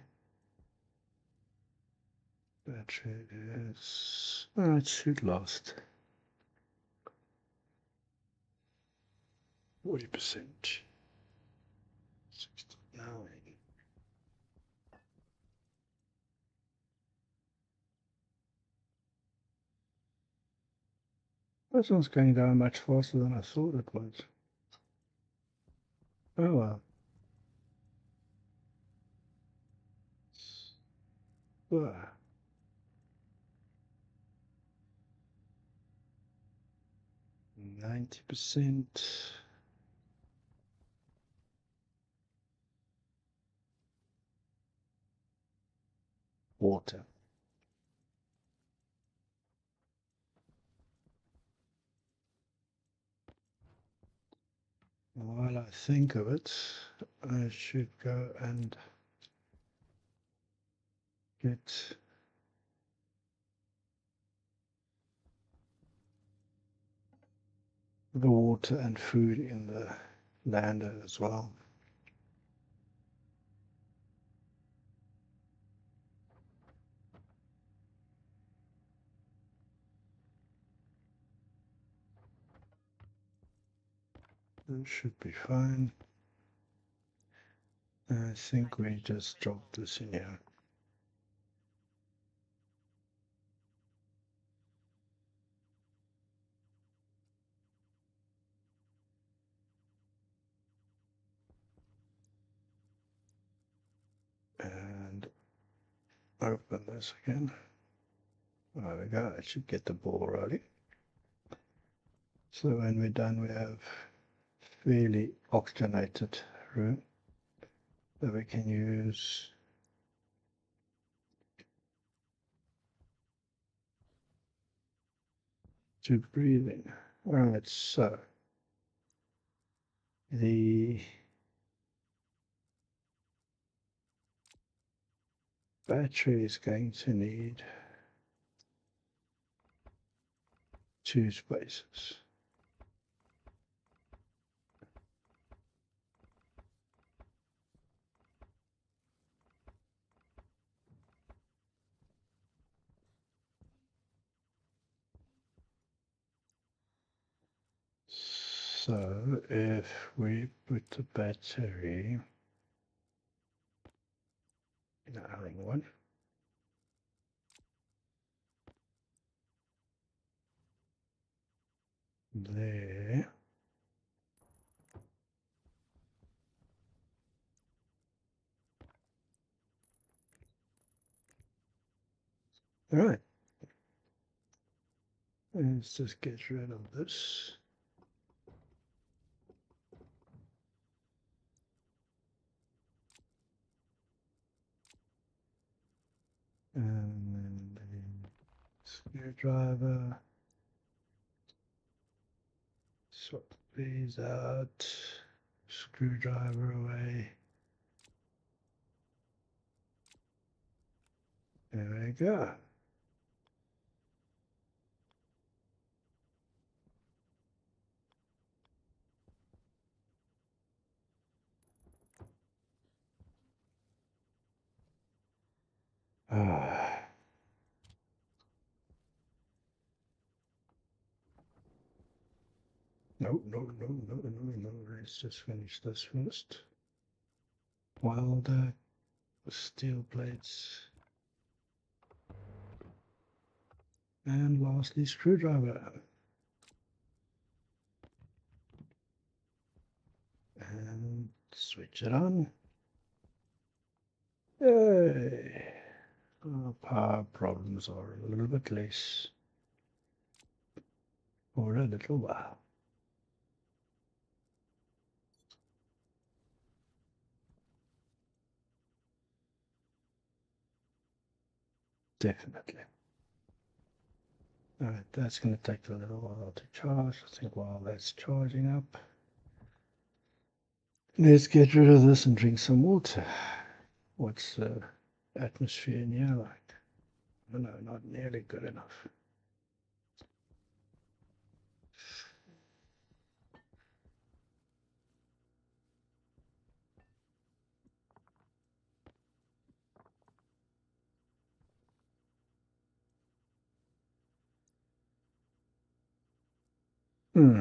Battery is, oh, it should last 40%. 69. This one's going down much faster than I thought it was. Oh well. Ah, 90% water. While I think of it, I should go and get the water and food in the lander as well. That should be fine. I think we just dropped this in here. And open this again. There we go. It should get the ball rolling. So when we're done, we have fairly oxygenated room that we can use to breathe in. Alright, so the battery is going to need 2 spaces. So if we put the battery in a hang one, there, all right, let's just get rid of this. And then the screwdriver, swap these out, screwdriver away. There we go. Ah. No, no, no, no, no, no. Let's just finish this first. Welder, steel plates. And lastly, screwdriver. And switch it on. Yay! Our power problems are a little bit less for a little while. Definitely. Alright, that's going to take a little while to charge. I think while that's charging up, let's get rid of this and drink some water. What's the atmosphere in here like? No, not nearly good enough. Hmm.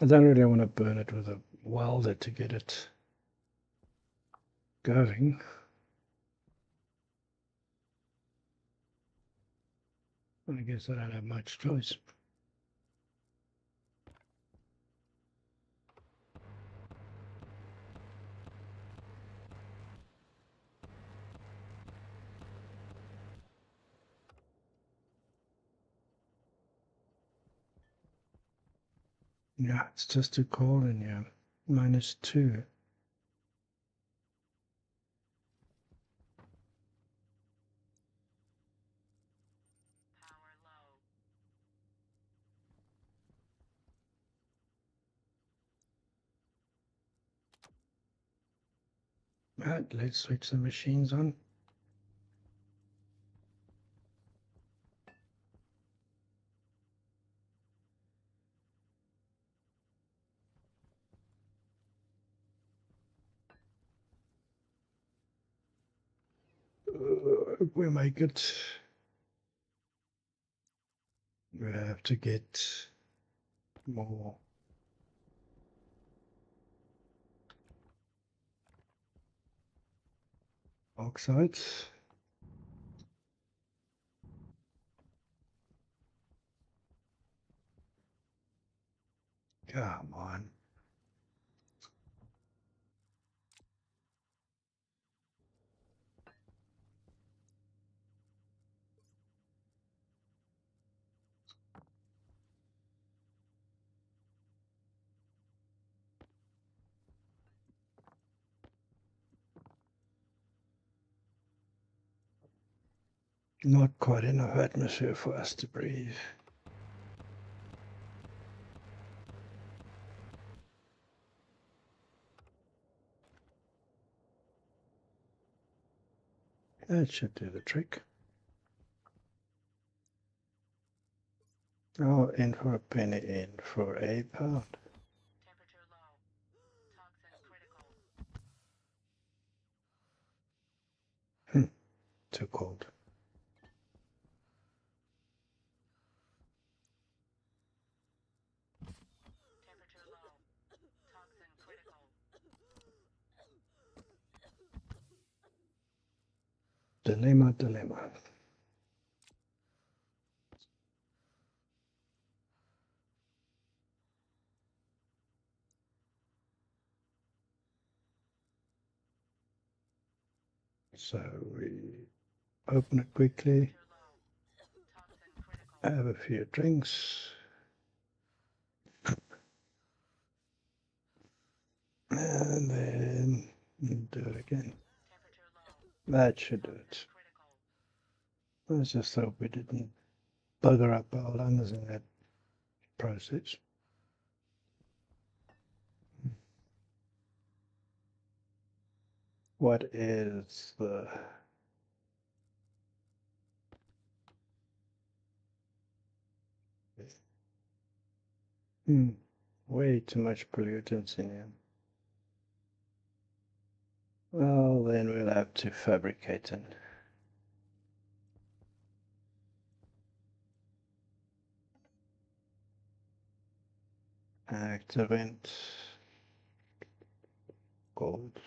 I don't really want to burn it with a welder to get it going. I guess I don't have much choice. Yeah, it's just too cold in here. -2. Right, let's switch the machines on. We make it. We have to get more oxides. Come on. Not quite enough atmosphere for us to breathe. That should do the trick. Oh, in for a penny, in for a pound. Temperature low. Toxin critical. Too cold. Temperature low. Toxin critical. Dilemma, dilemma. So we open it quickly, Temperature low. Toxin critical. have a few drinks, and then do it again. Temperature low. That should do Toxin it. critical. Let's just hope we didn't bugger up our lungs in that process. What is the way too much pollutants in here? Well, then we'll have to fabricate an activant gold.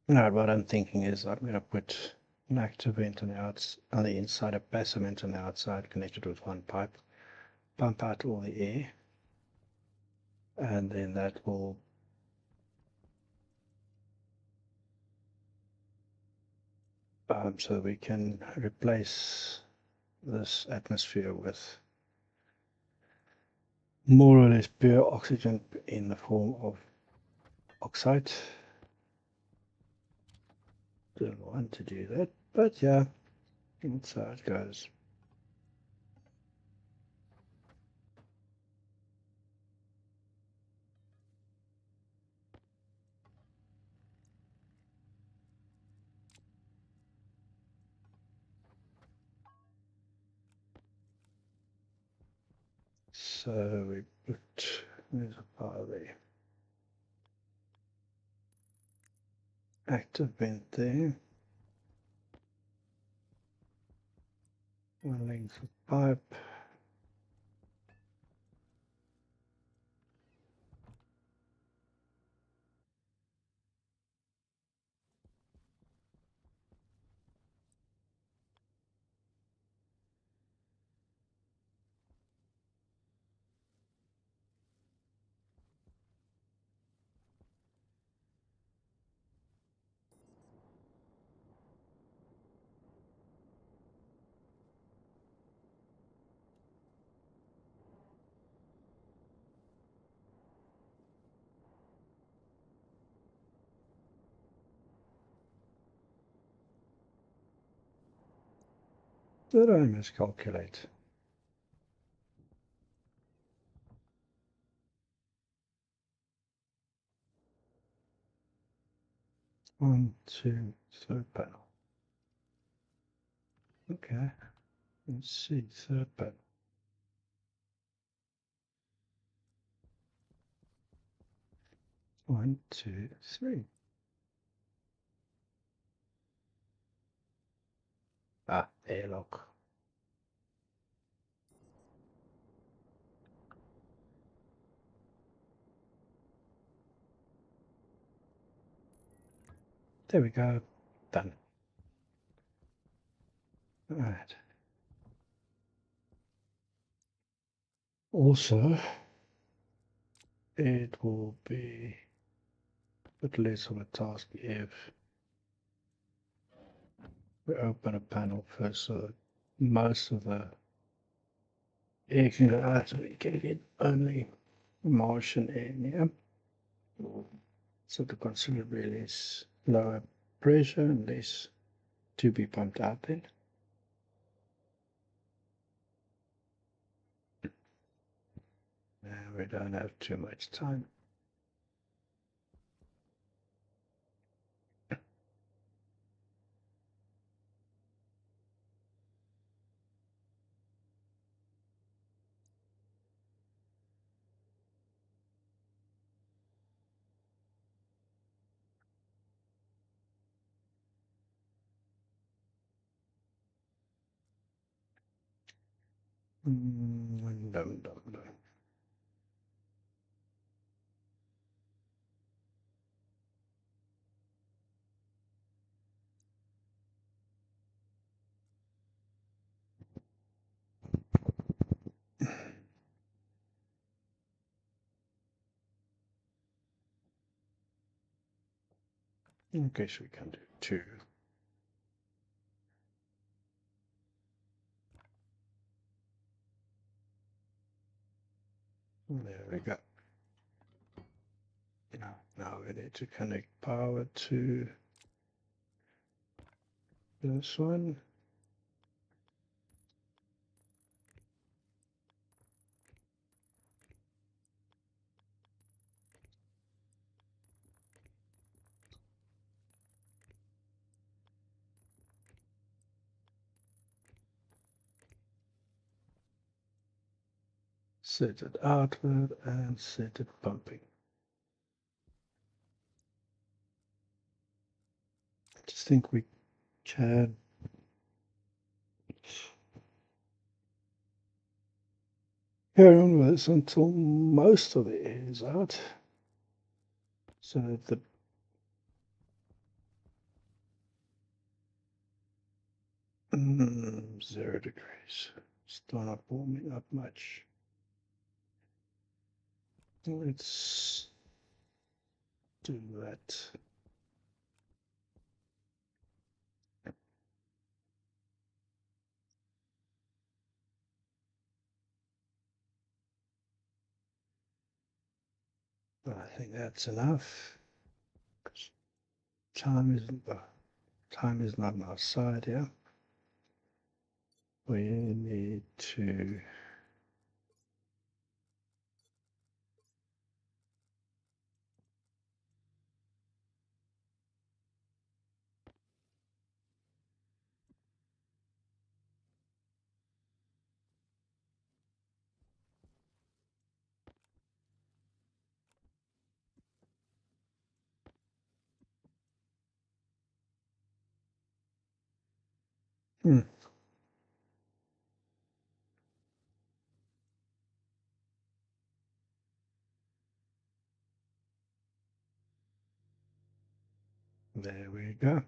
No, what I'm thinking is I'm going to put an active vent on the inside, a passive vent on the outside, connected with one pipe, pump out all the air, and then that will so we can replace this atmosphere with more or less pure oxygen in the form of oxide. Didn't want to do that, but yeah, that's how it goes. So we put, there's a power there. Active vent there. One length of pipe. Did I miscalculate? One, two, third panel. Okay, let's see, third panel. One, two, three. Ah, airlock. There we go. Done. Alright. Also, it will be a bit less of a task if we open a panel first so that most of the air can go out so we can get only Martian air in here. So the considerably less lower pressure and less to be pumped out then. And we don't have too much time. Dum, dum, dum. Okay, so we can do two. There we go. Now we need to connect power to this one. Set it outward and set it pumping. I just think we can carry on with this until most of the air is out. So that the 0 degrees. Still not warming up much. Let's do that. I think that's enough. Time is not on our side here. We need to there we go.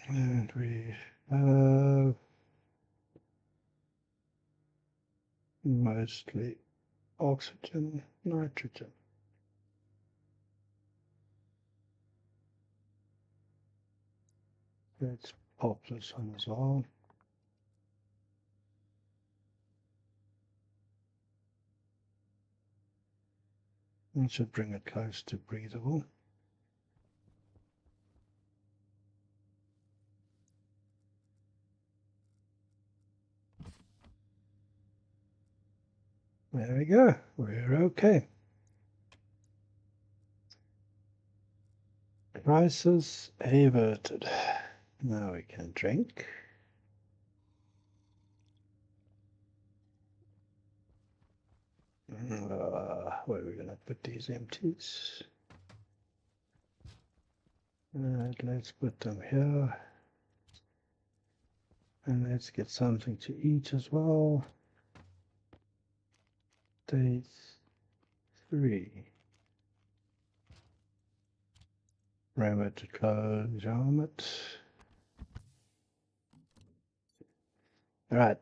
And we have mostly oxygen, nitrogen. Let's pop this one as well. That should bring it close to breathable. There we go. We're okay. Crisis averted. Now we can drink. Where are we going to put these empties? Let's put them here. And let's get something to eat as well. Day 3. Remember to close helmet. Alright,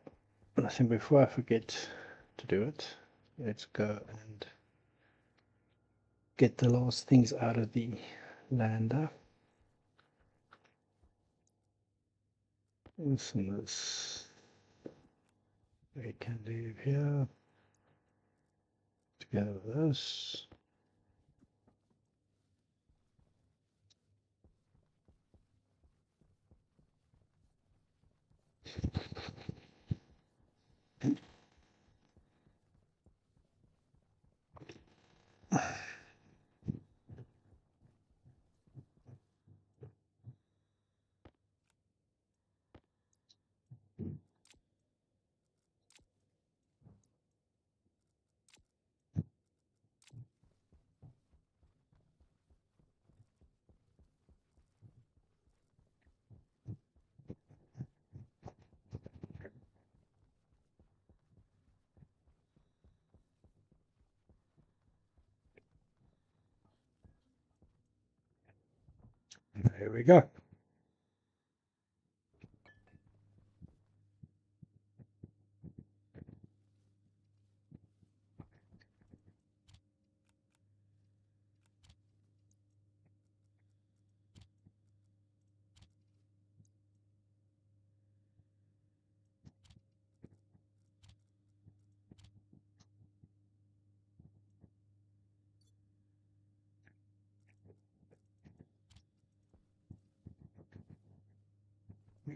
I think before I forget to do it, let's go and get the last things out of the lander. And some of this we can leave here together with this. There we go.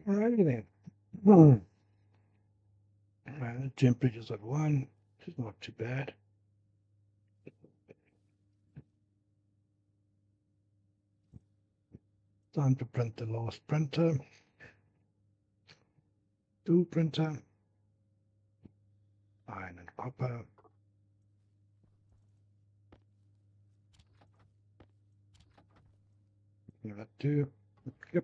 Alrighty then. The temperature's at 1, which is not too bad. Time to print the last printer. Dual printer. Iron and copper. That too. Yep.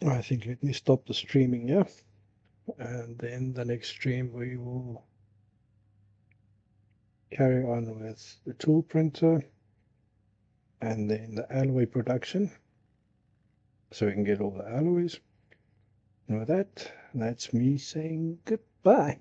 I think let me stop the streaming here, and then the next stream we will carry on with the tool printer and then the alloy production, so we can get all the alloys. And with that, that's me saying goodbye.